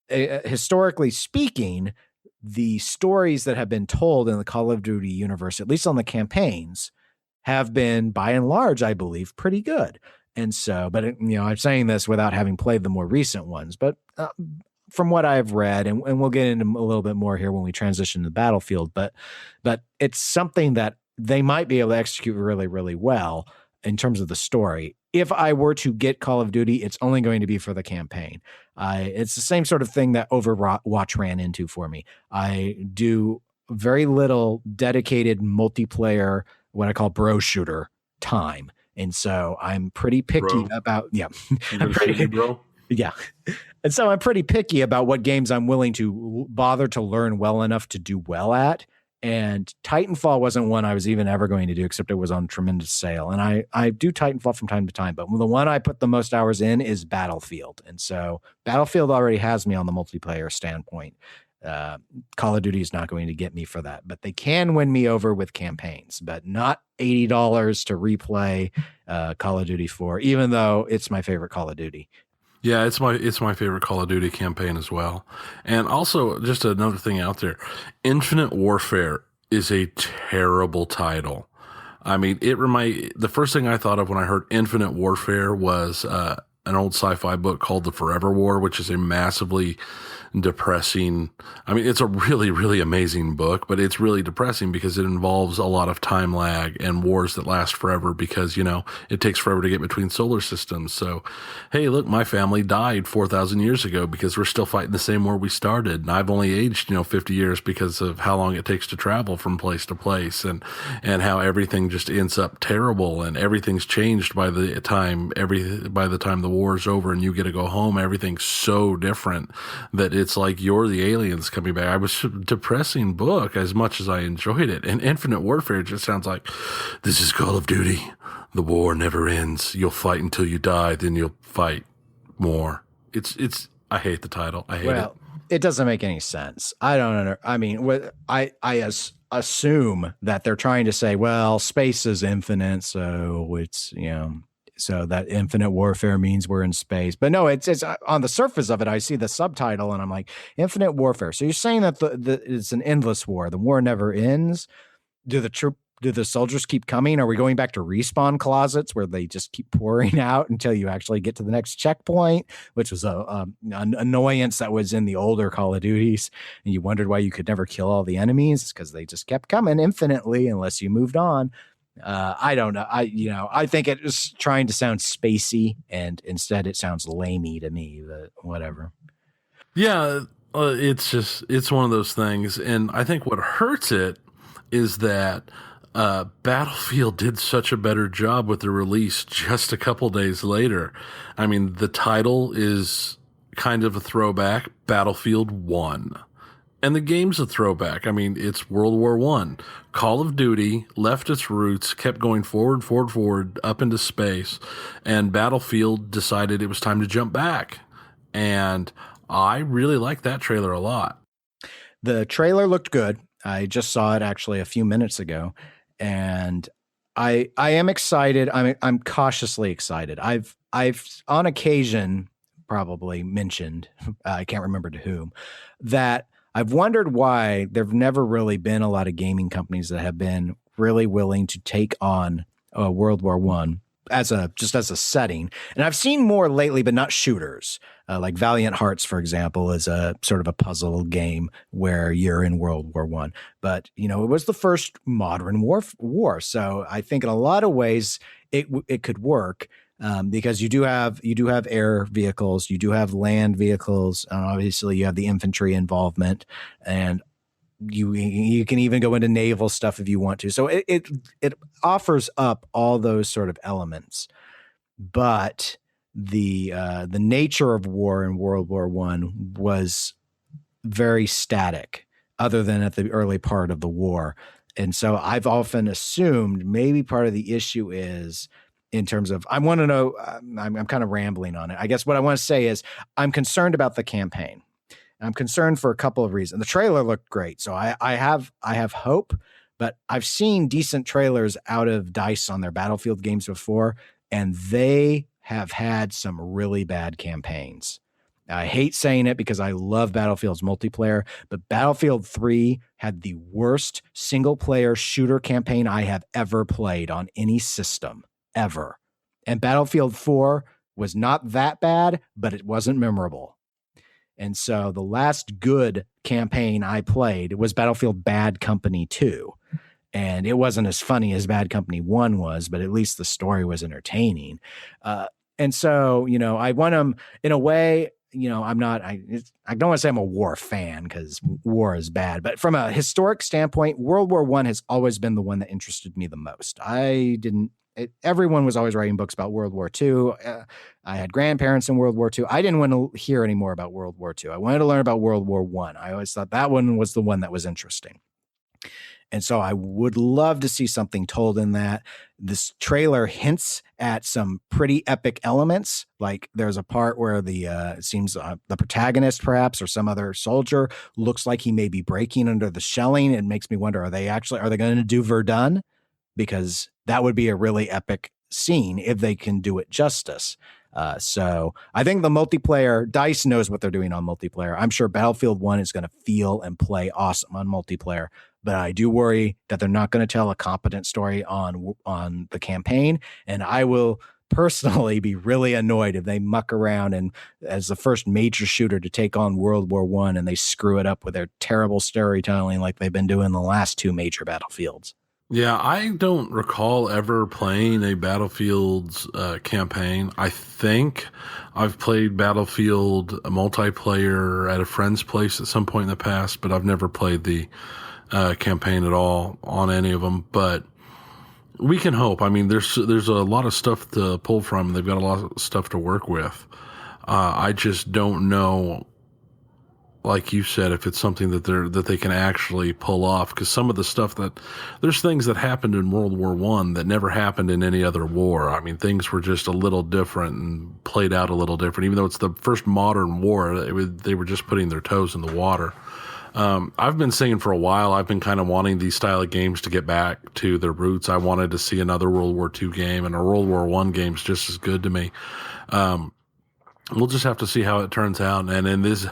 historically speaking, the stories that have been told in the Call of Duty universe, at least on the campaigns, have been by and large, I believe, pretty good. And so, but I'm saying this without having played the more recent ones, but from what I've read, and we'll get into a little bit more here when we transition to Battlefield, but it's something that they might be able to execute really, really well in terms of the story. If I were to get Call of Duty, it's only going to be for the campaign. It's the same sort of thing that Overwatch ran into for me. I do very little dedicated multiplayer, what I call bro shooter time. And so I'm pretty picky about, I'm pretty, bro. Yeah. And so I'm pretty picky about what games I'm willing to bother to learn well enough to do well at. And Titanfall wasn't one I was even ever going to do, except it was on tremendous sale. And I do Titanfall from time to time, but the one I put the most hours in is Battlefield. And so Battlefield already has me on the multiplayer standpoint. Call of Duty is not going to get me for that, but they can win me over with campaigns, but not $80 to replay Call of Duty 4, even though it's my favorite Call of Duty. Yeah, it's my favorite Call of Duty campaign as well. And also, just another thing out there, Infinite Warfare is a terrible title. I mean, the first thing I thought of when I heard Infinite Warfare was an old sci-fi book called The Forever War, which is a massively depressing. I mean, it's a really, really amazing book, but it's really depressing because it involves a lot of time lag and wars that last forever because, it takes forever to get between solar systems. So, hey, look, my family died 4,000 years ago because we're still fighting the same war we started. And I've only aged, 50 years because of how long it takes to travel from place to place and how everything just ends up terrible and everything's changed by the time the war's over and you get to go home. Everything's so different that it's like you're the aliens coming back. It was a depressing book as much as I enjoyed it. And Infinite Warfare just sounds like, this is Call of Duty. The war never ends. You'll fight until you die, then you'll fight more. I hate the title. I hate it. It doesn't make any sense. I don't know. I mean, I assume that they're trying to say, well, space is infinite, so it's, so that Infinite Warfare means we're in space. But no, it's on the surface of it, I see the subtitle and I'm like, Infinite Warfare. So you're saying that it's an endless war. The war never ends. Do the do the soldiers keep coming? Are we going back to respawn closets where they just keep pouring out until you actually get to the next checkpoint, which was an annoyance that was in the older Call of Duties. And you wondered why you could never kill all the enemies because they just kept coming infinitely unless you moved on. I don't know. I think it was trying to sound spacey, and instead it sounds lamey to me, but whatever. Yeah, it's one of those things. And I think what hurts it is that Battlefield did such a better job with the release just a couple days later. I mean, the title is kind of a throwback, Battlefield 1. And the game's a throwback. I mean, it's World War I. Call of Duty left its roots, kept going forward, up into space, and Battlefield decided it was time to jump back. And I really like that trailer a lot. The trailer looked good. I just saw it actually a few minutes ago, and I am excited. I'm cautiously excited. I've on occasion probably mentioned, I can't remember to whom, that I've wondered why there've never really been a lot of gaming companies that have been really willing to take on World War I as a setting. And I've seen more lately, but not shooters. Like Valiant Hearts, for example, is a sort of a puzzle game where you're in World War I. But, it was the first modern war. So I think in a lot of ways it could work. Because you do have air vehicles, you do have land vehicles, and obviously you have the infantry involvement, and you can even go into naval stuff if you want to. So it offers up all those sort of elements, but the nature of war in World War I was very static, other than at the early part of the war, and so I've often assumed maybe part of the issue is. In terms of, I want to know, I'm kind of rambling on it. I guess what I want to say is I'm concerned about the campaign. I'm concerned for a couple of reasons. The trailer looked great, so I have hope, but I've seen decent trailers out of DICE on their Battlefield games before, and they have had some really bad campaigns. I hate saying it because I love Battlefield's multiplayer, but Battlefield 3 had the worst single-player shooter campaign I have ever played on any system. Ever. And Battlefield 4 was not that bad, but it wasn't memorable. And so the last good campaign I played was Battlefield Bad Company 2. And it wasn't as funny as Bad Company 1 was, but at least the story was entertaining. And so, I want them in a way, I don't want to say I'm a war fan because war is bad, but from a historic standpoint, World War I has always been the one that interested me the most. Everyone was always writing books about World War II. I had grandparents in World War II. I didn't want to hear any more about World War II. I wanted to learn about World War I. I always thought that one was the one that was interesting. And so I would love to see something told in that. This trailer hints at some pretty epic elements. Like there's a part where it seems the protagonist perhaps or some other soldier looks like he may be breaking under the shelling. It makes me wonder, are they going to do Verdun? Because that would be a really epic scene if they can do it justice. So I think the multiplayer, DICE knows what they're doing on multiplayer. I'm sure Battlefield 1 is going to feel and play awesome on multiplayer, but I do worry that they're not going to tell a competent story on the campaign. And I will personally be really annoyed if they muck around and as the first major shooter to take on World War I and they screw it up with their terrible storytelling like they've been doing the last two major Battlefields. Yeah, I don't recall ever playing a Battlefield's campaign. I think I've played Battlefield multiplayer at a friend's place at some point in the past, but I've never played the campaign at all on any of them. But we can hope. I mean, there's a lot of stuff to pull from. They've got a lot of stuff to work with. I just don't know. Like you said, if it's something that they can actually pull off, because some of the stuff there's things that happened in World War I that never happened in any other war. I mean, things were just a little different and played out a little different. Even though it's the first modern war, they were just putting their toes in the water. I've been saying for a while, I've been kind of wanting these style of games to get back to their roots. I wanted to see another World War II game, and a World War I game is just as good to me. We'll just have to see how it turns out. And in this,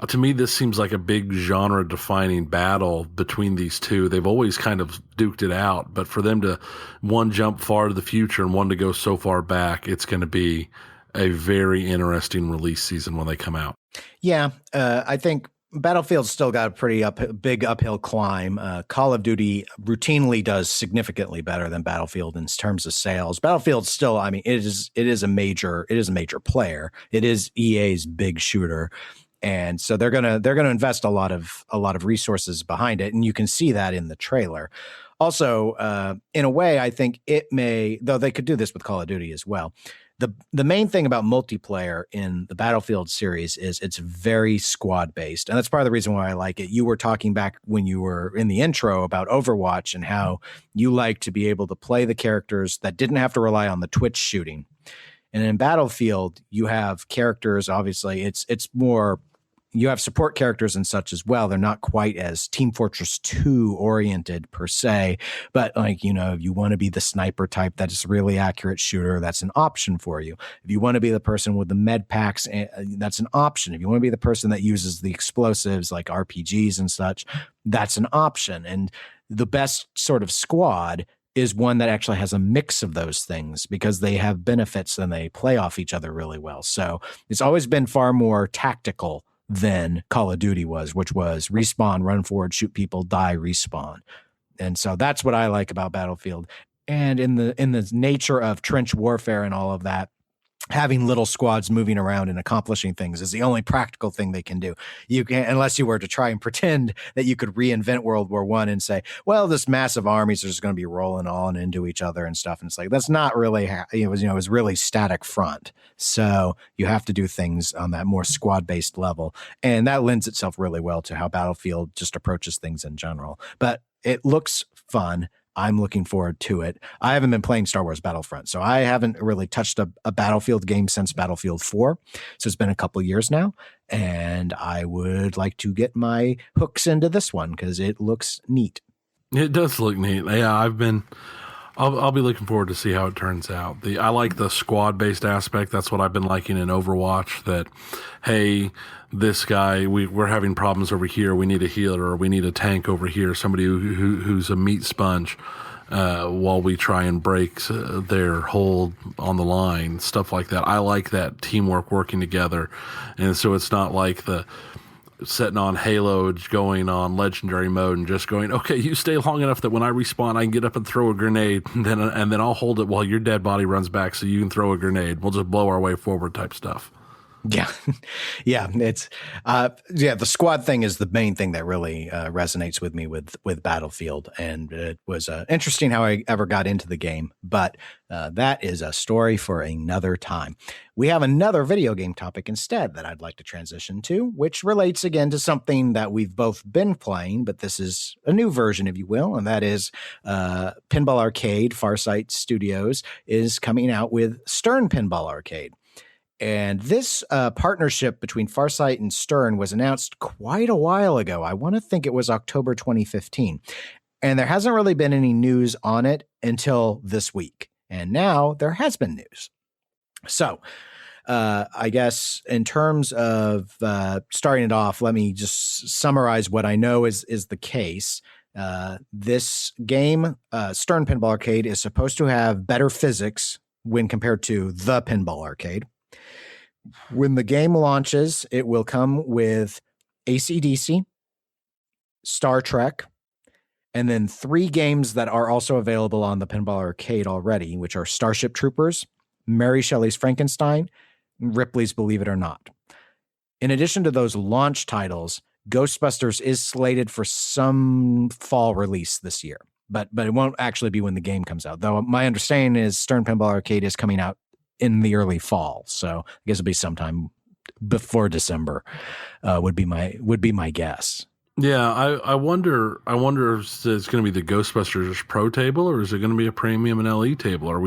to me, this seems like a big genre defining battle between these two. They've always kind of duked it out, but for them to one jump far to the future and one to go so far back, it's going to be a very interesting release season when they come out. Yeah, I think Battlefield's still got a pretty big uphill climb. Call of Duty routinely does significantly better than Battlefield in terms of sales. Battlefield still, I mean, it is a major player. It is EA's big shooter, and so they're gonna invest a lot of resources behind it, and you can see that in the trailer. Also, in a way, I think it may, though they could do this with Call of Duty as well. The main thing about multiplayer in the Battlefield series is it's very squad based. And that's part of the reason why I like it. You were talking back when you were in the intro about Overwatch and how you like to be able to play the characters that didn't have to rely on the twitch shooting. And in Battlefield, you have characters, obviously, it's more, you have support characters and such as well. They're not quite as Team Fortress 2 oriented per se, but like, you know, if you want to be the sniper type that is a really accurate shooter, that's an option for you. If you want to be the person with the med packs, that's an option. If you want to be the person that uses the explosives like RPGs and such, that's an option. And the best sort of squad is one that actually has a mix of those things because they have benefits and they play off each other really well. So it's always been far more tactical than Call of Duty was, which was respawn, run forward, shoot people, die, respawn. And so that's what I like about Battlefield. And in the nature of trench warfare and all of that, having little squads moving around and accomplishing things is the only practical thing they can do. You can't, unless you were to try and pretend that you could reinvent World War I and say, well, this massive armies are just going to be rolling on into each other and stuff. And it's like, that's not really, it was really static front. So you have to do things on that more squad based level. And that lends itself really well to how Battlefield just approaches things in general, but it looks fun. I'm looking forward to it. I haven't been playing Star Wars Battlefront, so I haven't really touched a Battlefield game since Battlefield 4. So it's been a couple years now, and I would like to get my hooks into this one because it looks neat. It does look neat. Yeah, I'll be looking forward to see how it turns out. I like the squad based aspect. That's what I've been liking in Overwatch. That, hey, this guy, we're having problems over here. We need a healer, or we need a tank over here. Somebody who's a meat sponge, while we try and break their hold on the line, stuff like that. I like that teamwork, working together, and so it's not like the setting on Halo, going on legendary mode and just going, okay, you stay long enough that when I respawn, I can get up and throw a grenade, and then I'll hold it while your dead body runs back so you can throw a grenade. We'll just blow our way forward type stuff. Yeah. Yeah. It's, the squad thing is the main thing that really resonates with me with Battlefield. And it was interesting how I ever got into the game, but that is a story for another time. We have another video game topic instead that I'd like to transition to, which relates again to something that we've both been playing, but this is a new version, if you will. And that is Pinball Arcade. Farsight Studios is coming out with Stern Pinball Arcade. And this partnership between Farsight and Stern was announced quite a while ago. I want to think it was October 2015. And there hasn't really been any news on it until this week. And now there has been news. So I guess in terms of starting it off, let me just summarize what I know is the case. This game, Stern Pinball Arcade, is supposed to have better physics when compared to the Pinball Arcade. When the game launches, it will come with AC/DC, Star Trek, and then 3 games that are also available on the Pinball Arcade already, which are Starship Troopers, Mary Shelley's Frankenstein, and Ripley's Believe It or Not. In addition to those launch titles, Ghostbusters is slated for some fall release this year, but it won't actually be when the game comes out. Though my understanding is Stern Pinball Arcade is coming out in the early fall, so I guess it'll be sometime before December. Would be my guess. Yeah, I wonder if it's going to be the Ghostbusters Pro table, or is it going to be a premium and LE table? Are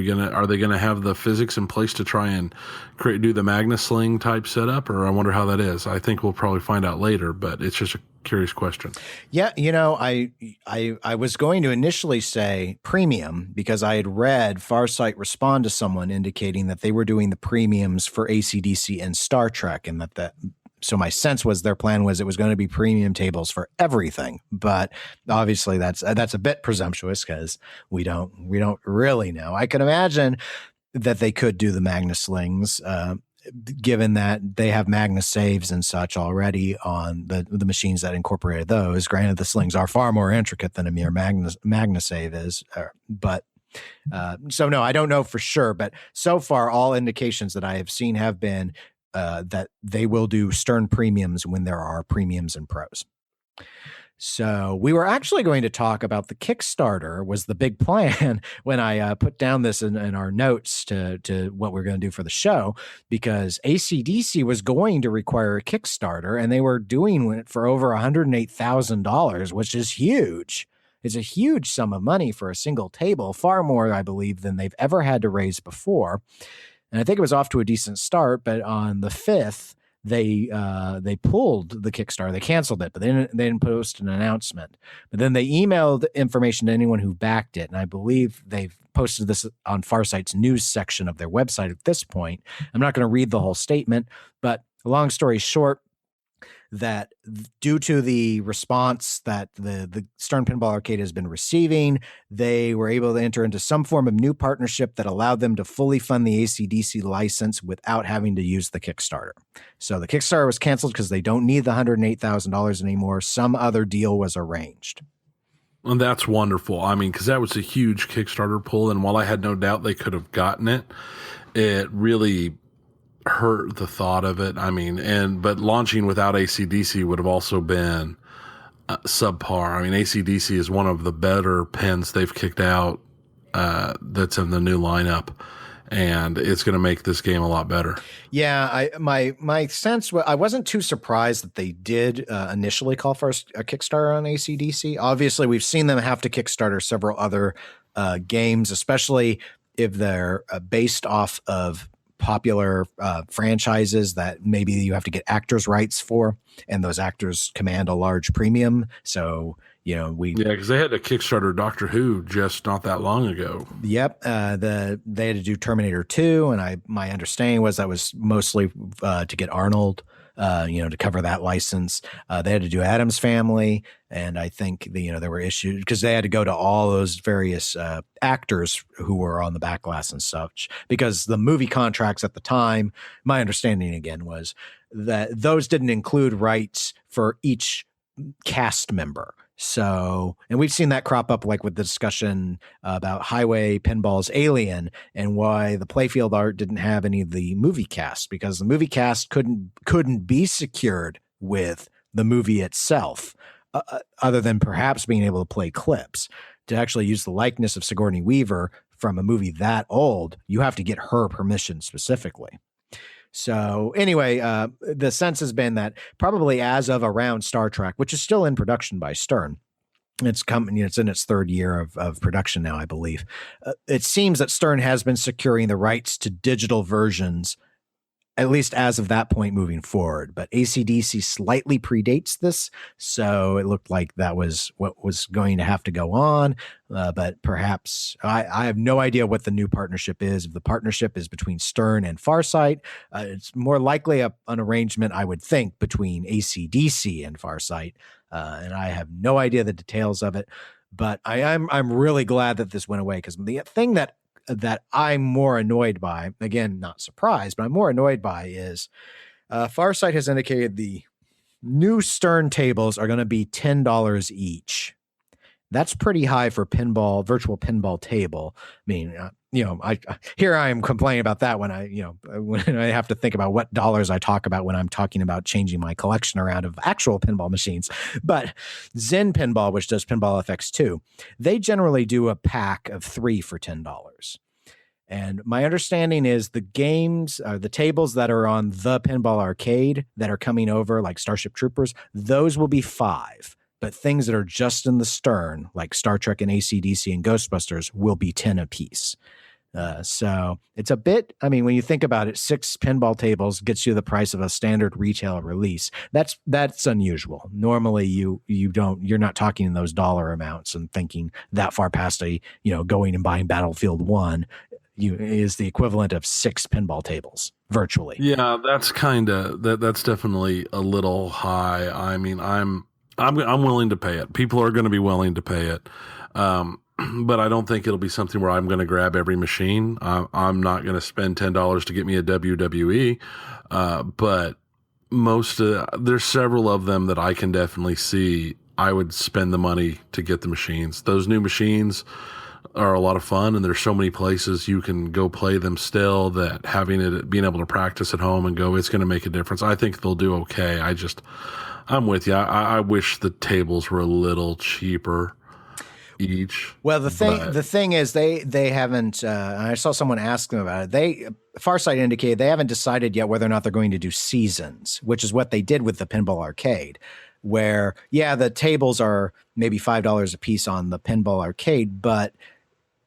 they going to have the physics in place to try and do the Magna Sling type setup, or I wonder how that is. I think we'll probably find out later, but it's just a curious question. Yeah, I was going to initially say premium because I had read Farsight respond to someone indicating that they were doing the premiums for ACDC and Star Trek, and that so my sense was their plan was it was going to be premium tables for everything. But obviously that's a bit presumptuous because we don't really know. I can imagine that they could do the Magna Slings, given that they have Magna saves and such already on the machines that incorporated those. Granted, the slings are far more intricate than a mere Magna save is, but so no, I don't know for sure. But so far, all indications that I have seen have been that they will do Stern premiums when there are premiums and pros. So we were actually going to talk about the Kickstarter was the big plan when I put down this in our notes to what we're going to do for the show, because ACDC was going to require a Kickstarter and they were doing it for over $108,000, which is huge. It's a huge sum of money for a single table, far more, I believe, than they've ever had to raise before. And I think it was off to a decent start, but on the 5th, they pulled the Kickstarter. They canceled it, but they didn't post an announcement. But then they emailed information to anyone who backed it, and I believe they've posted this on Farsight's news section of their website at this point. I'm not going to read the whole statement, but long story short, that due to the response that the Stern Pinball Arcade has been receiving, they were able to enter into some form of new partnership that allowed them to fully fund the ACDC license without having to use the Kickstarter. So the Kickstarter was canceled because they don't need the $108,000 anymore. Some other deal was arranged. And that's wonderful. I mean, because that was a huge Kickstarter pull, and while I had no doubt they could have gotten it, it really hurt the thought of it. I mean, but launching without ACDC would have also been subpar. I mean, ACDC is one of the better pens they've kicked out that's in the new lineup, and it's going to make this game a lot better. Yeah, my sense was I wasn't too surprised that they did initially call for a Kickstarter on ACDC. Obviously, we've seen them have to Kickstarter several other games, especially if they're based off of popular franchises that maybe you have to get actors' rights for, and those actors command a large premium. So, because they had a Kickstarter Doctor Who just not that long ago. Yep, they had to do Terminator 2, and my understanding was that was mostly to get Arnold, to cover that license. They had to do Addams Family, and I think there were issues because they had to go to all those various actors who were on the backlash and such, because the movie contracts at the time, my understanding again was that those didn't include rights for each cast member. So, and we've seen that crop up like with the discussion about Highway Pinball's Alien and why the playfield art didn't have any of the movie cast, because the movie cast couldn't be secured with the movie itself, other than perhaps being able to play clips. To actually use the likeness of Sigourney Weaver from a movie that old, you have to get her permission specifically. So anyway, the sense has been that probably as of around Star Trek, which is still in production by Stern, it's coming. It's in its 3rd year of production now, I believe. It seems that Stern has been securing the rights to digital versions, at least as of that point moving forward. But ACDC slightly predates this, so it looked like that was what was going to have to go on. But perhaps I have no idea what the new partnership is. If the partnership is between Stern and Farsight, it's more likely an arrangement, I would think, between ACDC and Farsight. And I have no idea the details of it. But I'm really glad that this went away, because the thing that I'm more annoyed by, again, not surprised, but I'm more annoyed by is Farsight has indicated the new Stern tables are going to be $10 each. That's pretty high for virtual pinball table. I mean, here I am complaining about that when I have to think about what dollars I talk about when I'm talking about changing my collection around of actual pinball machines. But Zen Pinball, which does Pinball FX2, they generally do a pack of 3 for $10. And my understanding is the games, the tables that are on the Pinball Arcade that are coming over, like Starship Troopers, those will be 5. But things that are just in the stern, like Star Trek and AC/DC and Ghostbusters, will be 10 apiece. So it's a bit, I mean, when you think about it, 6 pinball tables gets you the price of a standard retail release. That's unusual. Normally you're not talking in those dollar amounts and thinking that far past going and buying Battlefield 1 is the equivalent of 6 pinball tables virtually. Yeah, that's that's definitely a little high. I mean, I'm willing to pay it. People are going to be willing to pay it. But I don't think it'll be something where I'm going to grab every machine. I'm not going to spend $10 to get me a WWE. But there's several of them that I can definitely see I would spend the money to get the machines. Those new machines are a lot of fun, and there's so many places you can go play them still that being able to practice at home and go, it's going to make a difference. I think they'll do okay. I'm with you. I wish the tables were a little cheaper each. Well, the thing is they haven't, I saw someone ask them about it. Farsight indicated they haven't decided yet whether or not they're going to do seasons, which is what they did with the Pinball Arcade, where, the tables are maybe $5 a piece on the Pinball Arcade, but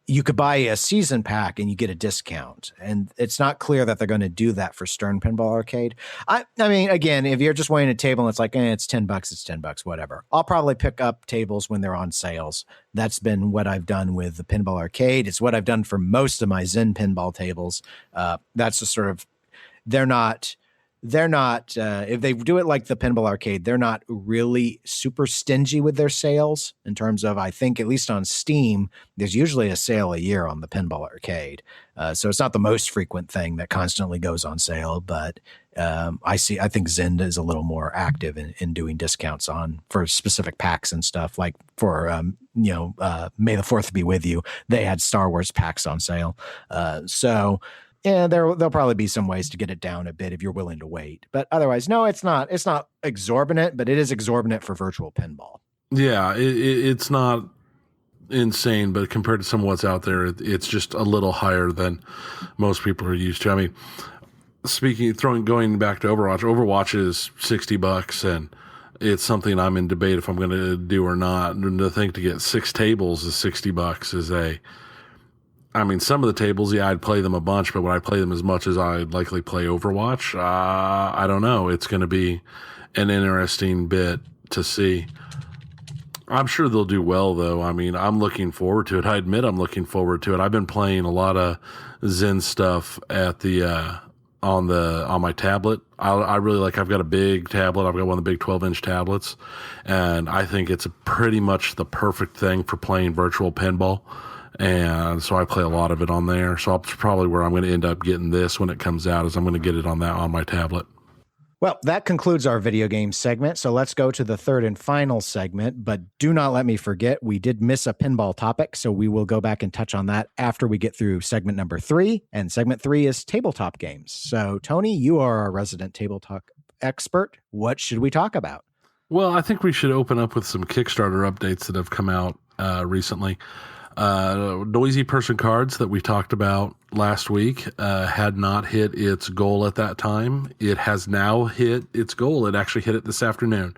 you could buy a season pack and you get a discount. And it's not clear that they're going to do that for Stern Pinball Arcade. I mean, again, if you're just weighing a table and it's like, it's $10, it's $10, whatever. I'll probably pick up tables when they're on sales. That's been what I've done with the Pinball Arcade. It's what I've done for most of my Zen pinball tables. That's just sort of, they're not, if they do it like the Pinball Arcade, they're not really super stingy with their sales in terms of, I think, at least on Steam, there's usually a sale a year on the Pinball Arcade. So it's not the most frequent thing that constantly goes on sale, but I think Zen is a little more active in doing discounts for specific packs and stuff. Like for, May the 4th be with you. They had Star Wars packs on sale. Yeah, there'll probably be some ways to get it down a bit if you're willing to wait. But otherwise, no, it's not exorbitant, but it is exorbitant for virtual pinball. Yeah, it's not insane, but compared to some of what's out there, it's just a little higher than most people are used to. I mean, going back to Overwatch is $60, and it's something I'm in debate if I'm going to do or not. And to think to get 6 tables is $60 is some of the tables, I'd play them a bunch, but would I play them as much as I'd likely play Overwatch? I don't know. It's going to be an interesting bit to see. I'm sure they'll do well, though. I mean, I'm looking forward to it. I admit I'm looking forward to it. I've been playing a lot of Zen stuff at on my tablet. I've got a big tablet. I've got one of the big 12-inch tablets, and I think it's pretty much the perfect thing for playing virtual pinball. And so I play a lot of it on there. So that's probably where I'm going to end up getting this when it comes out, is I'm going to get it on my tablet. Well, that concludes our video game segment. So let's go to the third and final segment. But do not let me forget, we did miss a pinball topic. So we will go back and touch on that after we get through segment number 3. And segment 3 is tabletop games. So Tony, you are our resident tabletop expert. What should we talk about? Well, I think we should open up with some Kickstarter updates that have come out recently. Noisy Person Cards that we talked about last week had not hit its goal at that time. It has now hit its goal. It actually hit it this afternoon.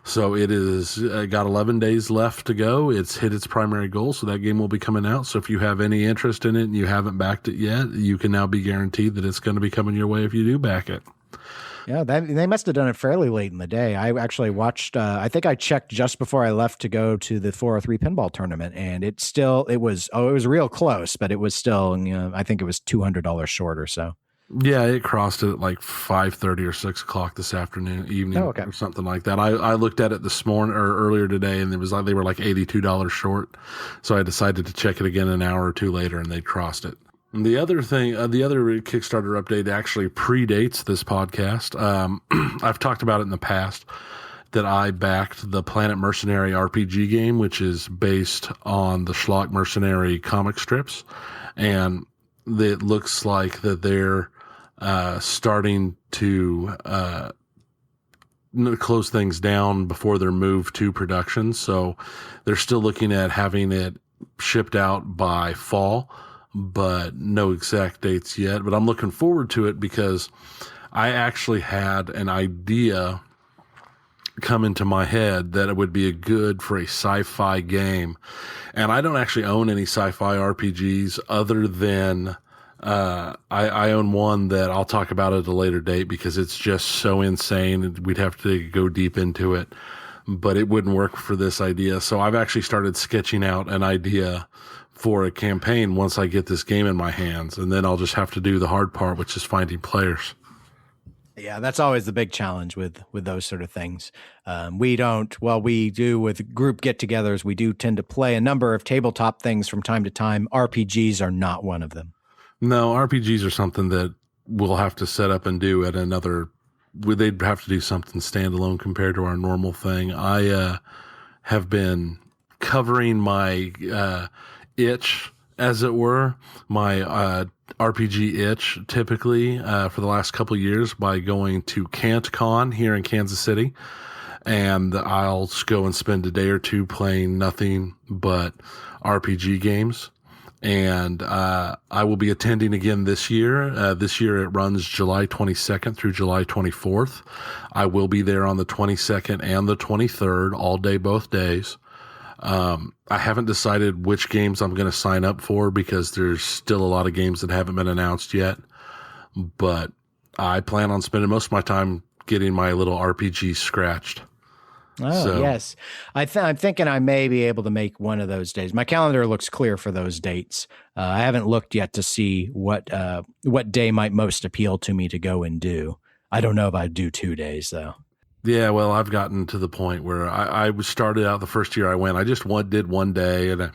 So it is got 11 days left to go. It's hit its primary goal, so that game will be coming out. So if you have any interest in it and you haven't backed it yet, you can now be guaranteed that it's going to be coming your way if you do back it. Yeah, they must have done it fairly late in the day. I actually watched, I think I checked just before I left to go to the 403 pinball tournament, and it was real close, but it was still, I think it was $200 short or so. Yeah, it crossed it at like 5:30 or 6 o'clock this evening, or something like that. I looked at it this morning or earlier today, and they were like $82 short. So I decided to check it again an hour or two later, and they crossed it. And the other thing, the other Kickstarter update actually predates this podcast. I've talked about it in the past that I backed the Planet Mercenary RPG game, which is based on the Schlock Mercenary comic strips. And it looks like that they're starting to close things down before they're moved to production. So they're still looking at having it shipped out by fall. but no exact dates yet. But I'm looking forward to it because I actually had an idea come into my head that it would be a good for a sci-fi game. And I don't actually own any sci-fi RPGs other than I own one that I'll talk about at a later date because it's just so insane. We'd have to go deep into it, but it wouldn't work for this idea. So I've actually started sketching out an idea for a campaign once I get this game in my hands. And then I'll just have to do the hard part, which is finding players. Yeah, that's always the big challenge with those sort of things. We do with group get-togethers. We do tend to play a number of tabletop things from time to time. RPGs are not one of them. No, RPGs are something that we'll have to set up and do at another. They'd have to do something standalone compared to our normal thing. I have been covering my itch, as it were, my RPG itch typically for the last couple of years by going to Kantcon here in Kansas City. And I'll just go and spend a day or two playing nothing but RPG games. And I will be attending again this year. This year it runs July 22nd through July 24th. I will be there on the 22nd and the 23rd, all day, both days. I haven't decided which games I'm going to sign up for because there's still a lot of games that haven't been announced yet. But I plan on spending most of my time getting my little RPG scratched. Oh, yes. I'm thinking I may be able to make one of those days. My calendar looks clear for those dates. I haven't looked yet to see what day might most appeal to me to go and do. I don't know if I'd do 2 days, though. Yeah, well, I've gotten to the point where I started out the first year I went. I just did one day, and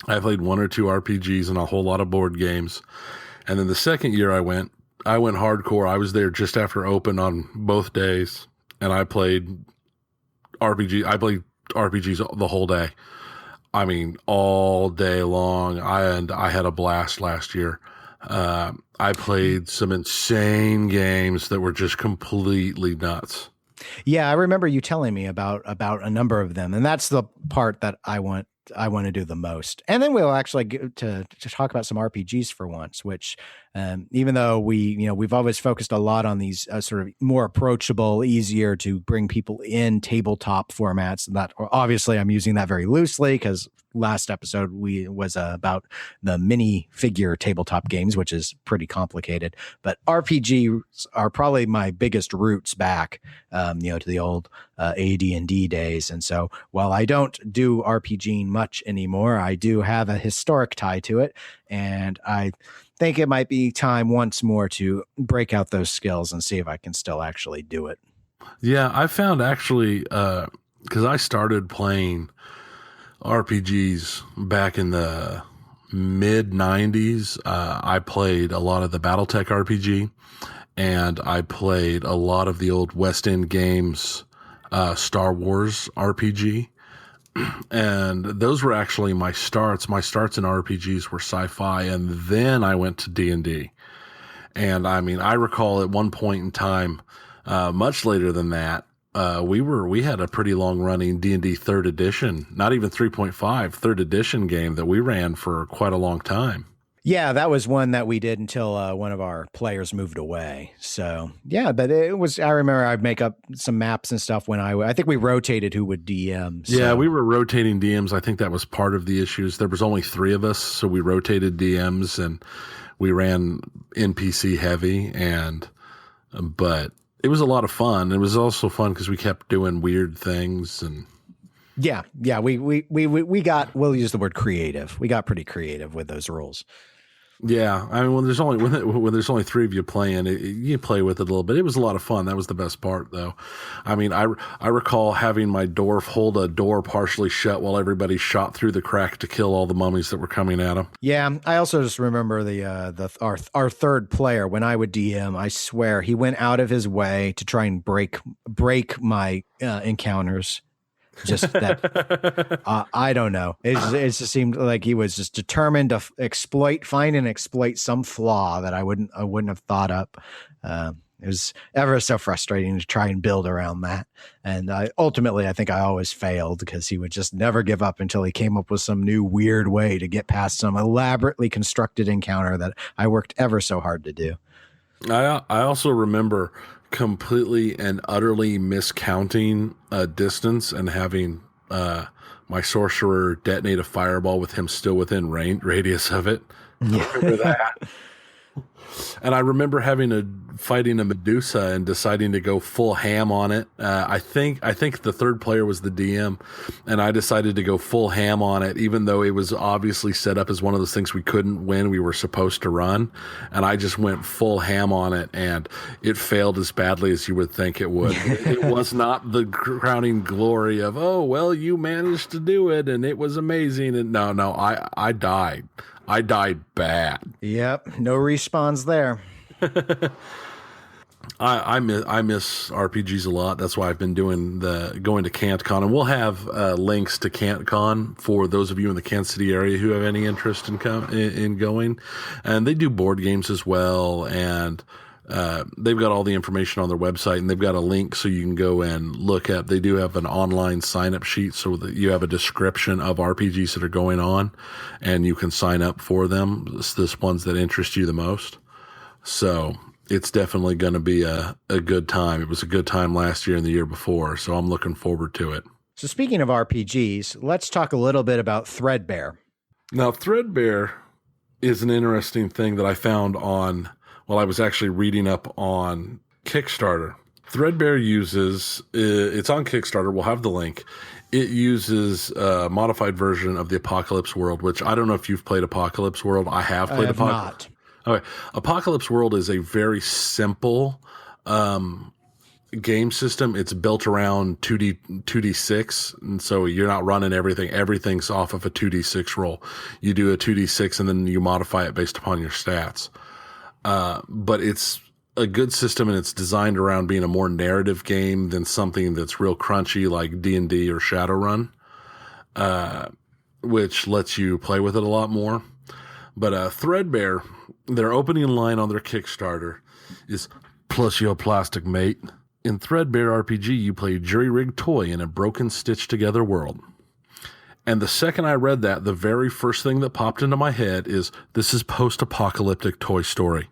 I played 1 or 2 RPGs and a whole lot of board games. And then the second year I went hardcore. I was there just after open on both days, and I played RPGs the whole day. I mean, all day long. I had a blast last year. I played some insane games that were just completely nuts. Yeah, I remember you telling me about a number of them, and that's the part that I want to do the most. And then we'll actually get to talk about some RPGs for once, which even though we've always focused a lot on these sort of more approachable, easier to bring people in tabletop formats. That obviously I'm using that very loosely because last episode was about the mini figure tabletop games, which is pretty complicated. But RPGs are probably my biggest roots back, to the old AD&D days. And so while I don't do RPGing much anymore, I do have a historic tie to it, and I think it might be time once more to break out those skills and see if I can still actually do it. Yeah, I found actually, because I started playing RPGs back in the mid 90s. I played a lot of the Battletech RPG, and I played a lot of the old West End Games Star Wars RPG. And those were actually my starts. My starts in RPGs were sci-fi, and then I went to D&D. And I mean, I recall at one point in time, much later than that, we had a pretty long running D&D 3rd edition, not even 3.5, 3rd edition game that we ran for quite a long time. Yeah, that was one that we did until one of our players moved away. So yeah, but I remember I'd make up some maps and stuff when I think we rotated who would DM. So. Yeah, we were rotating DMs. I think that was part of the issues. There was only 3 of us, so we rotated DMs and we ran NPC heavy, but it was a lot of fun. It was also fun because we kept doing weird things and. Yeah, we'll use the word creative. We got pretty creative with those rules. Yeah, I mean, when there's only 3 of you playing, you play with it a little bit. It was a lot of fun. That was the best part, though. I mean, I recall having my dwarf hold a door partially shut while everybody shot through the crack to kill all the mummies that were coming at him. Yeah, I also just remember our third player when I would DM. I swear he went out of his way to try and break my encounters. Just that I don't know. It just seemed like he was just determined to find and exploit some flaw that I wouldn't have thought up. It was ever so frustrating to try and build around that. And ultimately, I think I always failed because he would just never give up until he came up with some new weird way to get past some elaborately constructed encounter that I worked ever so hard to do. I also remember completely and utterly miscounting distance and having my sorcerer detonate a fireball with him still within radius of it. Yeah. I remember that. And I remember fighting a Medusa and deciding to go full ham on it. I think the third player was the DM, and I decided to go full ham on it, even though it was obviously set up as one of those things we couldn't win. We were supposed to run, and I just went full ham on it, and it failed as badly as you would think it would. It was not the crowning glory of, oh, well, you managed to do it, and it was amazing. And no, I died. I died bad. Yep. No respawns there. I miss RPGs a lot. That's why I've been going to Kantcon, and we'll have links to Kantcon for those of you in the Kansas City area who have any interest in going. And they do board games as well, and they've got all the information on their website, and they've got a link so you can go and look at. They do have an online sign-up sheet so that you have a description of RPGs that are going on, and you can sign up for them. This ones that interest you the most. So it's definitely going to be a good time. It was a good time last year and the year before, so I'm looking forward to it. So speaking of RPGs, let's talk a little bit about Threadbare. Now, Threadbare is an interesting thing that I found on, well, I was actually reading up on Kickstarter. Threadbare uses, it's on Kickstarter, we'll have the link. It uses a modified version of the Apocalypse World, which I don't know if you've played Apocalypse World. I have played Apocalypse. Okay. Apocalypse World is a very simple game system. It's built around 2D6, and so you're not running everything. Everything's off of a 2D6 roll. You do a 2D6, and then you modify it based upon your stats. But it's a good system, and it's designed around being a more narrative game than something that's real crunchy like D&D or Shadowrun, which lets you play with it a lot more. But Threadbare, their opening line on their Kickstarter is, "Plus your plastic mate." In Threadbare RPG, you play a jury-rigged toy in a broken, stitched-together world. And the second I read that, the very first thing that popped into my head is, this is post-apocalyptic Toy Story.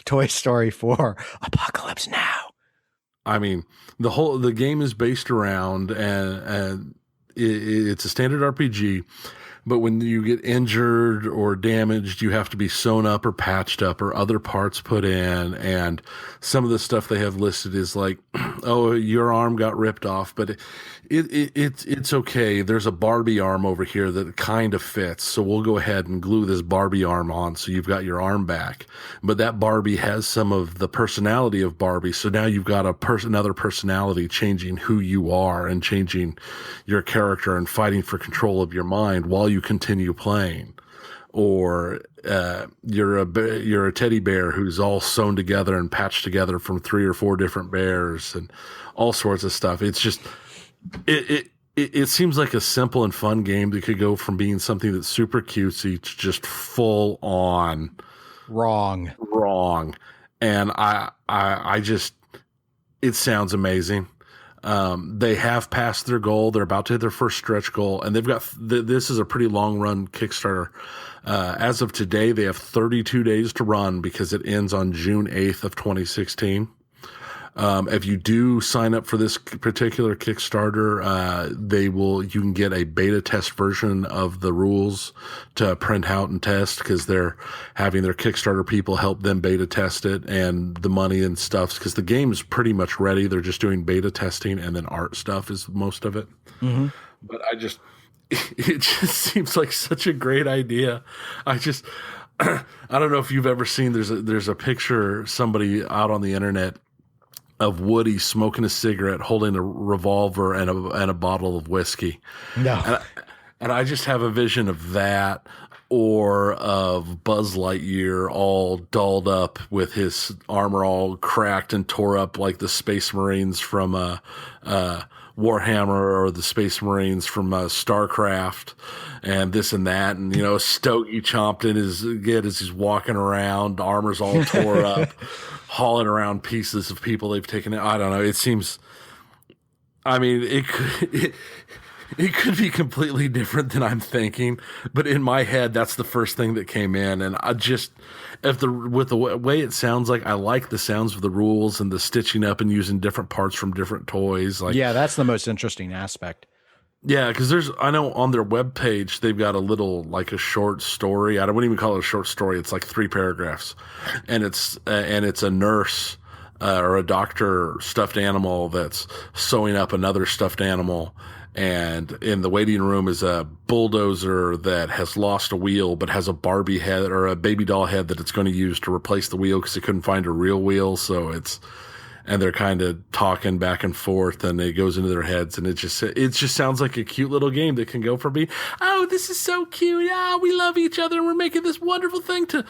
Toy Story 4, Apocalypse Now. I mean, the game is based around, and it's a standard RPG, but when you get injured or damaged, you have to be sewn up or patched up or other parts put in. And some of the stuff they have listed is like, oh, your arm got ripped off, but it's okay. There's a Barbie arm over here that kind of fits, so we'll go ahead and glue this Barbie arm on so you've got your arm back. But that Barbie has some of the personality of Barbie, so now you've got another personality changing who you are and changing your character and fighting for control of your mind while you continue playing. Or you're a teddy bear who's all sewn together and patched together from 3 or 4 different bears and all sorts of stuff. It's just it seems like a simple and fun game that could go from being something that's super cutesy to just full on wrong. And I just, it sounds amazing. They have passed their goal. They're about to hit their first stretch goal, and they've got, this is a pretty long run Kickstarter. As of today, they have 32 days to run because it ends on June 8th of 2016. If you do sign up for this particular Kickstarter, you can get a beta test version of the rules to print out and test, because they're having their Kickstarter people help them beta test it, and the money and stuff, because the game is pretty much ready. They're just doing beta testing, and then art stuff is most of it. Mm-hmm. But it just seems like such a great idea. I don't know if you've ever seen, there's a picture, somebody out on the internet, of Woody smoking a cigarette, holding a revolver and a bottle of whiskey. No. And I just have a vision of that, or of Buzz Lightyear all dolled up with his armor all cracked and tore up like the Space Marines from Warhammer or the Space Marines from StarCraft and this and that. And, Stogie chomped in his head as he's walking around, armor's all tore up, hauling around pieces of people they've taken out. I don't know. It seems, I mean, it could be completely different than I'm thinking, but in my head, that's the first thing that came in. And with the way it sounds like, I like the sounds of the rules and the stitching up and using different parts from different toys. Like, yeah, that's the most interesting aspect. Yeah, because I know on their webpage, they've got a little, like a short story. I wouldn't even call it a short story. It's like 3 paragraphs, and it's a nurse or a doctor stuffed animal that's sewing up another stuffed animal. And in the waiting room is a bulldozer that has lost a wheel, but has a Barbie head or a baby doll head that it's going to use to replace the wheel because it couldn't find a real wheel. And they're kind of talking back and forth, and it goes into their heads, and it just sounds like a cute little game that can go from being, oh, this is so cute, we love each other, and we're making this wonderful thing, to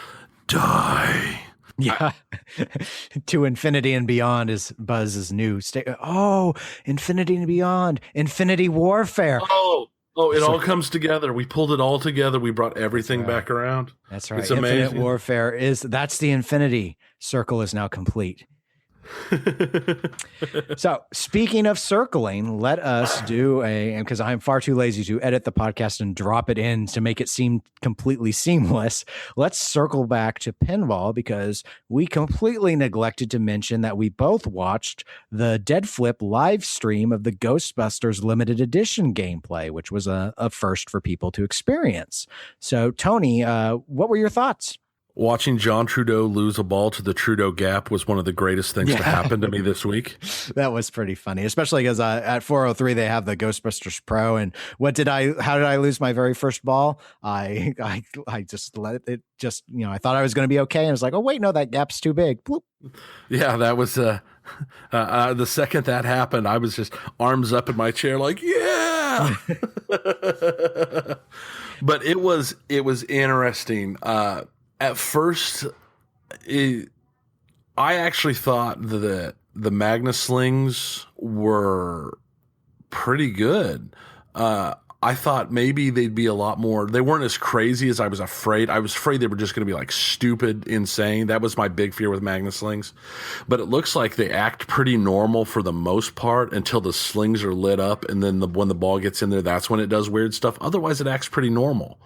die. Yeah. To infinity and beyond is Buzz's new state. Oh, infinity and beyond. Infinity warfare. Oh, it all comes together. We pulled it all together. We brought everything back around. That's right. It's amazing. Infinite warfare that's the infinity circle is now complete. So speaking of circling, let us do because I'm far too lazy to edit the podcast and drop it in to make it seem completely seamless. Let's circle back to pinball because we completely neglected to mention that we both watched the Dead Flip live stream of the Ghostbusters limited edition gameplay, which was a first for people to experience. So Tony, what were your thoughts? Watching John Trudeau lose a ball to the Trudeau Gap was one of the greatest things to happen to me this week. That was pretty funny, especially because at 403 they have the Ghostbusters Pro. And how did I lose my very first ball? I just let it just, I thought I was going to be okay. And I was like, oh wait, no, that gap's too big. Bloop. Yeah, that was the second that happened, I was just arms up in my chair like, yeah. But it was interesting. At first, I actually thought that the Magnus slings were pretty good. I thought maybe they'd be a lot more. They weren't as crazy as I was afraid. I was afraid they were just going to be like stupid, insane. That was my big fear with Magnus slings. But it looks like they act pretty normal for the most part until the slings are lit up. And then when the ball gets in there, that's when it does weird stuff. Otherwise, it acts pretty normal.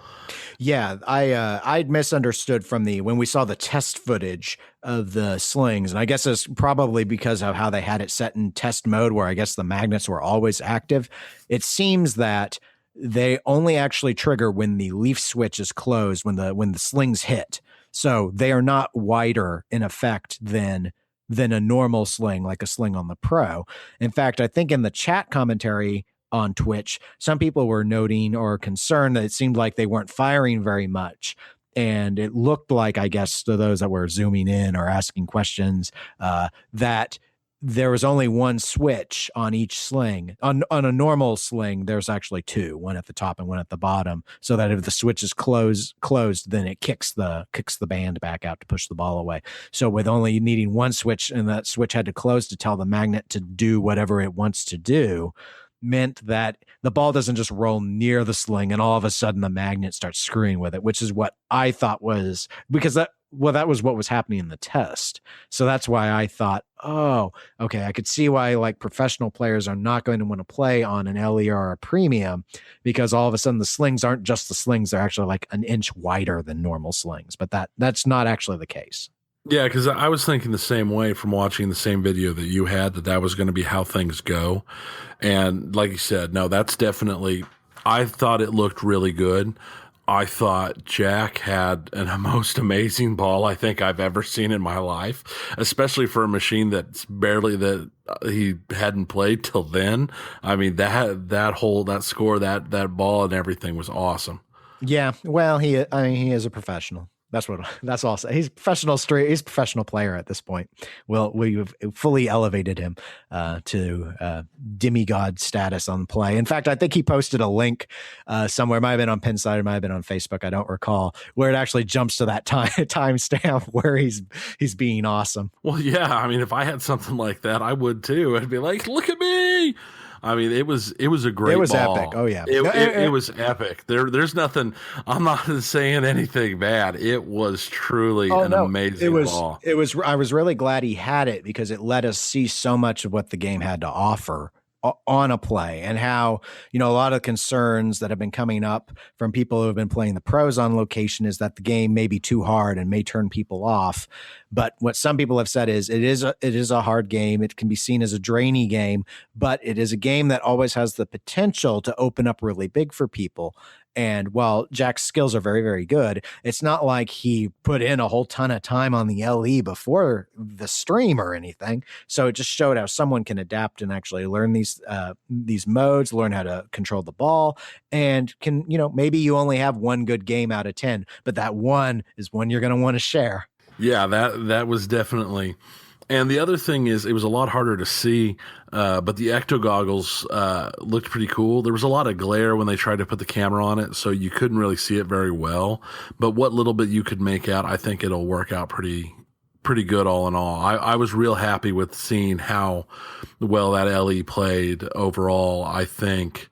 Yeah, I'd misunderstood when we saw the test footage of the slings, and I guess it's probably because of how they had it set in test mode, where I guess the magnets were always active. It seems that they only actually trigger when the leaf switch is closed, when the slings hit. So they are not wider in effect than a normal sling, like a sling on the Pro. In fact, I think in the chat commentary on Twitch, some people were noting or concerned that it seemed like they weren't firing very much. And it looked like, I guess, to those that were zooming in or asking questions, that there was only one switch on each sling. On a normal sling, there's actually two, one at the top and one at the bottom, so that if the switch is closed, then it kicks the band back out to push the ball away. So with only needing one switch, and that switch had to close to tell the magnet to do whatever it wants to do, meant that the ball doesn't just roll near the sling and all of a sudden the magnet starts screwing with it, which is what I thought was, because that was what was happening in the test. So that's why I thought, oh, okay, I could see why like professional players are not going to want to play on an LE or a premium, because all of a sudden the slings aren't just the slings, they're actually like an inch wider than normal slings. But that's not actually the case. Yeah, because I was thinking the same way from watching the same video that you had, that was going to be how things go. And like you said, no, that's definitely, I thought it looked really good. I thought Jack had a most amazing ball I think I've ever seen in my life, especially for a machine that's barely that he hadn't played till then. I mean, that score, that ball and everything was awesome. Yeah, well, he is a professional. That's also, he's professional he's a professional player at this point. Well, we've fully elevated him to demigod status on play. In fact, I think he posted a link somewhere, it might have been on Pinside, it might have been on Facebook, I don't recall, where it actually jumps to that timestamp where he's being awesome. Well, yeah, I mean, if I had something like that, I would too. I'd be like, look at me. I mean, it was a It great was epic. ball. Oh yeah. It was epic. There's nothing. I'm not saying anything bad. It was truly Oh an no, amazing ball. I was really glad he had it because it let us see so much of what the game had to offer on a play, and how, a lot of concerns that have been coming up from people who have been playing the pros on location is that the game may be too hard and may turn people off. But what some people have said is it is a hard game. It can be seen as a drainy game, but it is a game that always has the potential to open up really big for people. And while Jack's skills are very, very good, it's not like he put in a whole ton of time on the LE before the stream or anything. So it just showed how someone can adapt and actually learn these modes, learn how to control the ball, and can, maybe you only have one good game out of 10, but that one is one you're going to want to share. Yeah, that was definitely. And the other thing is, it was a lot harder to see, but the ecto goggles looked pretty cool. There was a lot of glare when they tried to put the camera on it, so you couldn't really see it very well. But what little bit you could make out, I think it'll work out pretty good all in all. I was real happy with seeing how well that LE played overall. I think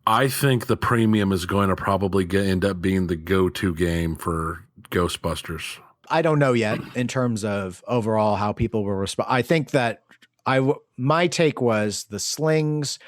the premium is going to probably end up being the go-to game for Ghostbusters. I don't know yet in terms of overall how people will respond. I think that my take was the slings,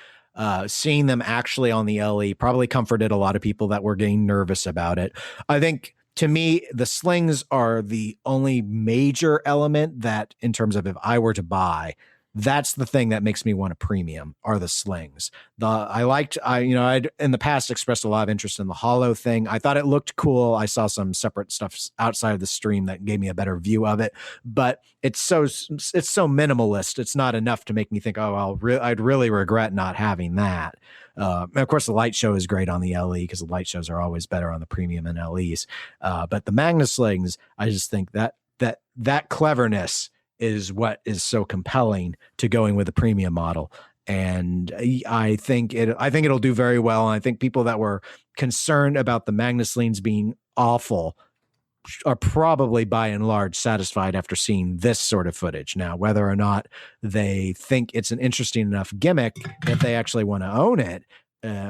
seeing them actually on the LE probably comforted a lot of people that were getting nervous about it. I think, to me, the slings are the only major element that, in terms of if I were to buy, that's the thing that makes me want a premium, are the slings. I'd in the past expressed a lot of interest in the hollow thing. I thought it looked cool. I saw some separate stuff outside of the stream that gave me a better view of it, but it's so minimalist. It's not enough to make me think, oh, I'd really regret not having that. And of course, the light show is great on the LE because the light shows are always better on the premium and LEs. But the Magnus slings, I just think that cleverness is what is so compelling to going with the premium model. And I think it'll do very well. And I think people that were concerned about the Magnus slings being awful are probably by and large satisfied after seeing this sort of footage. Now, whether or not they think it's an interesting enough gimmick that they actually want to own it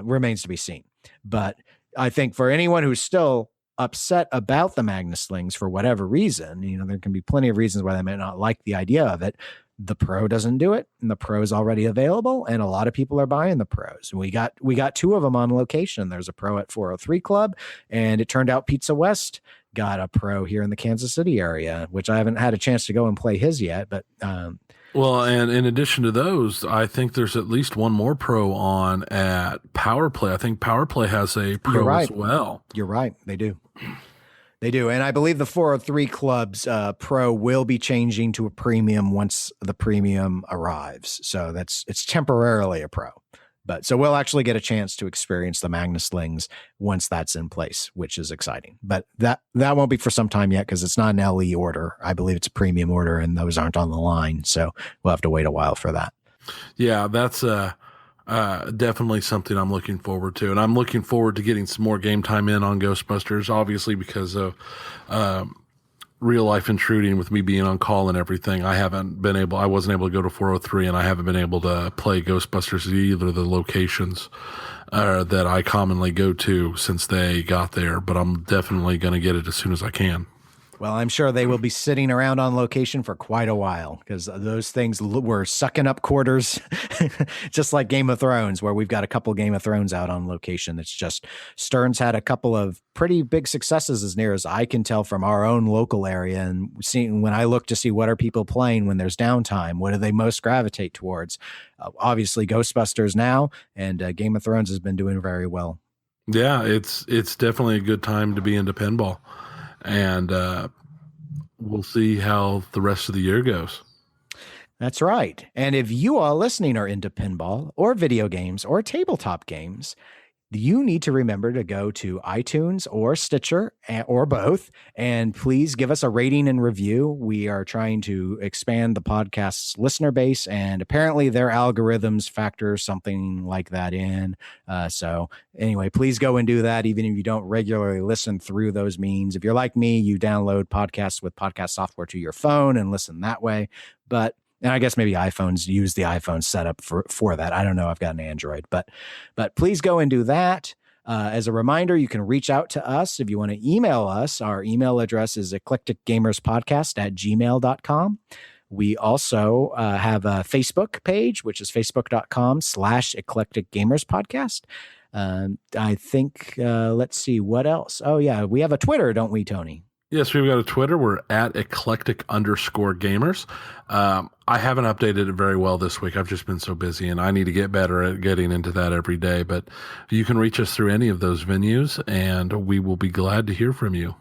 remains to be seen. But I think for anyone who's still upset about the Magnus slings for whatever reason, there can be plenty of reasons why they might not like the idea of it. The Pro doesn't do it, and the Pro is already available, and a lot of people are buying the Pros. And we got two of them on location. There's a Pro at 403 Club, and it turned out Pizza West got a Pro here in the Kansas City area, which I haven't had a chance to go and play his yet. But well, and in addition to those, I think there's at least one more Pro on at Power Play. I think Power Play has a Pro as well. You're right. They do. They do. And I believe the 403 Club's Pro will be changing to a premium once the premium arrives. So it's temporarily a Pro. But so we'll actually get a chance to experience the Magnus slings once that's in place, which is exciting. But that won't be for some time yet because it's not an LE order. I believe it's a premium order and those aren't on the line. So we'll have to wait a while for that. Yeah, that's definitely something I'm looking forward to. And I'm looking forward to getting some more game time in on Ghostbusters, obviously because of real life intruding with me being on call and everything. I wasn't able to go to 403 and I haven't been able to play Ghostbusters at either of the locations that I commonly go to since they got there, but I'm definitely going to get it as soon as I can. Well, I'm sure they will be sitting around on location for quite a while because those things were sucking up quarters, just like Game of Thrones, where we've got a couple Game of Thrones out on location. It's just Stern's had a couple of pretty big successes as near as I can tell from our own local area. And seeing when I look to see what are people playing when there's downtime, what do they most gravitate towards? Obviously, Ghostbusters now, and Game of Thrones has been doing very well. Yeah, it's definitely a good time to be into pinball. And we'll see how the rest of the year goes. That's right. And if you all listening are into pinball or video games or tabletop games, you need to remember to go to iTunes or Stitcher or both, and please give us a rating and review. We are trying to expand the podcast's listener base, and apparently their algorithms factor something like that in. So anyway, please go and do that, even if you don't regularly listen through those means. If you're like me, you download podcasts with podcast software to your phone and listen that way. But And I guess maybe iPhones use the iPhone setup for that. I don't know. I've got an Android, but please go and do that. As a reminder, you can reach out to us if you want to email us. Our email address is eclecticgamerspodcast@gmail.com. We also have a Facebook page, which is facebook.com/eclecticgamerspodcast. I think, let's see, what else? Oh, yeah, we have a Twitter, don't we, Tony? Yes, we've got a Twitter. We're at eclectic_gamers. I haven't updated it very well this week. I've just been so busy, and I need to get better at getting into that every day. But you can reach us through any of those venues, and we will be glad to hear from you.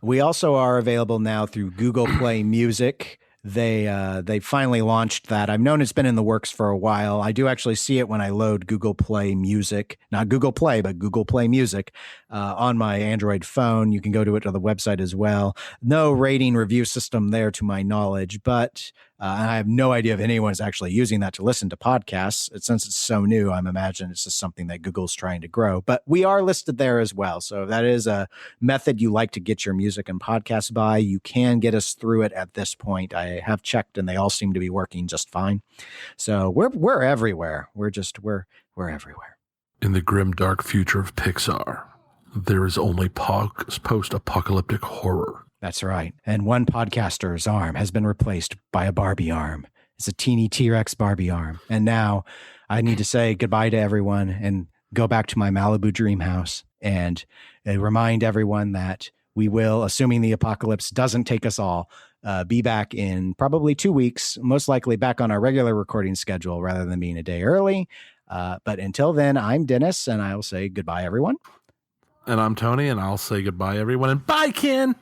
We also are available now through Google Play Music. They finally launched that. I've known it's been in the works for a while. I do actually see it when I load Google Play Music, not Google Play, but Google Play Music on my Android phone. You can go to it on the website as well. No rating review system there to my knowledge, but I have no idea if anyone's actually using that to listen to podcasts. Since it's so new, I'm imagining it's just something that Google's trying to grow. But we are listed there as well. So if that is a method you like to get your music and podcasts by, you can get us through it at this point. I have checked, and they all seem to be working just fine. So we're everywhere. We're everywhere. In the grim, dark future of Pixar, there is only post-apocalyptic horror. That's right. And one podcaster's arm has been replaced by a Barbie arm. It's a teeny T-Rex Barbie arm. And now I need to say goodbye to everyone and go back to my Malibu dream house and remind everyone that we will, assuming the apocalypse doesn't take us all, be back in probably 2 weeks, most likely back on our regular recording schedule rather than being a day early. But until then, I'm Dennis, and I'll say goodbye, everyone. And I'm Tony, and I'll say goodbye, everyone. And bye, Ken!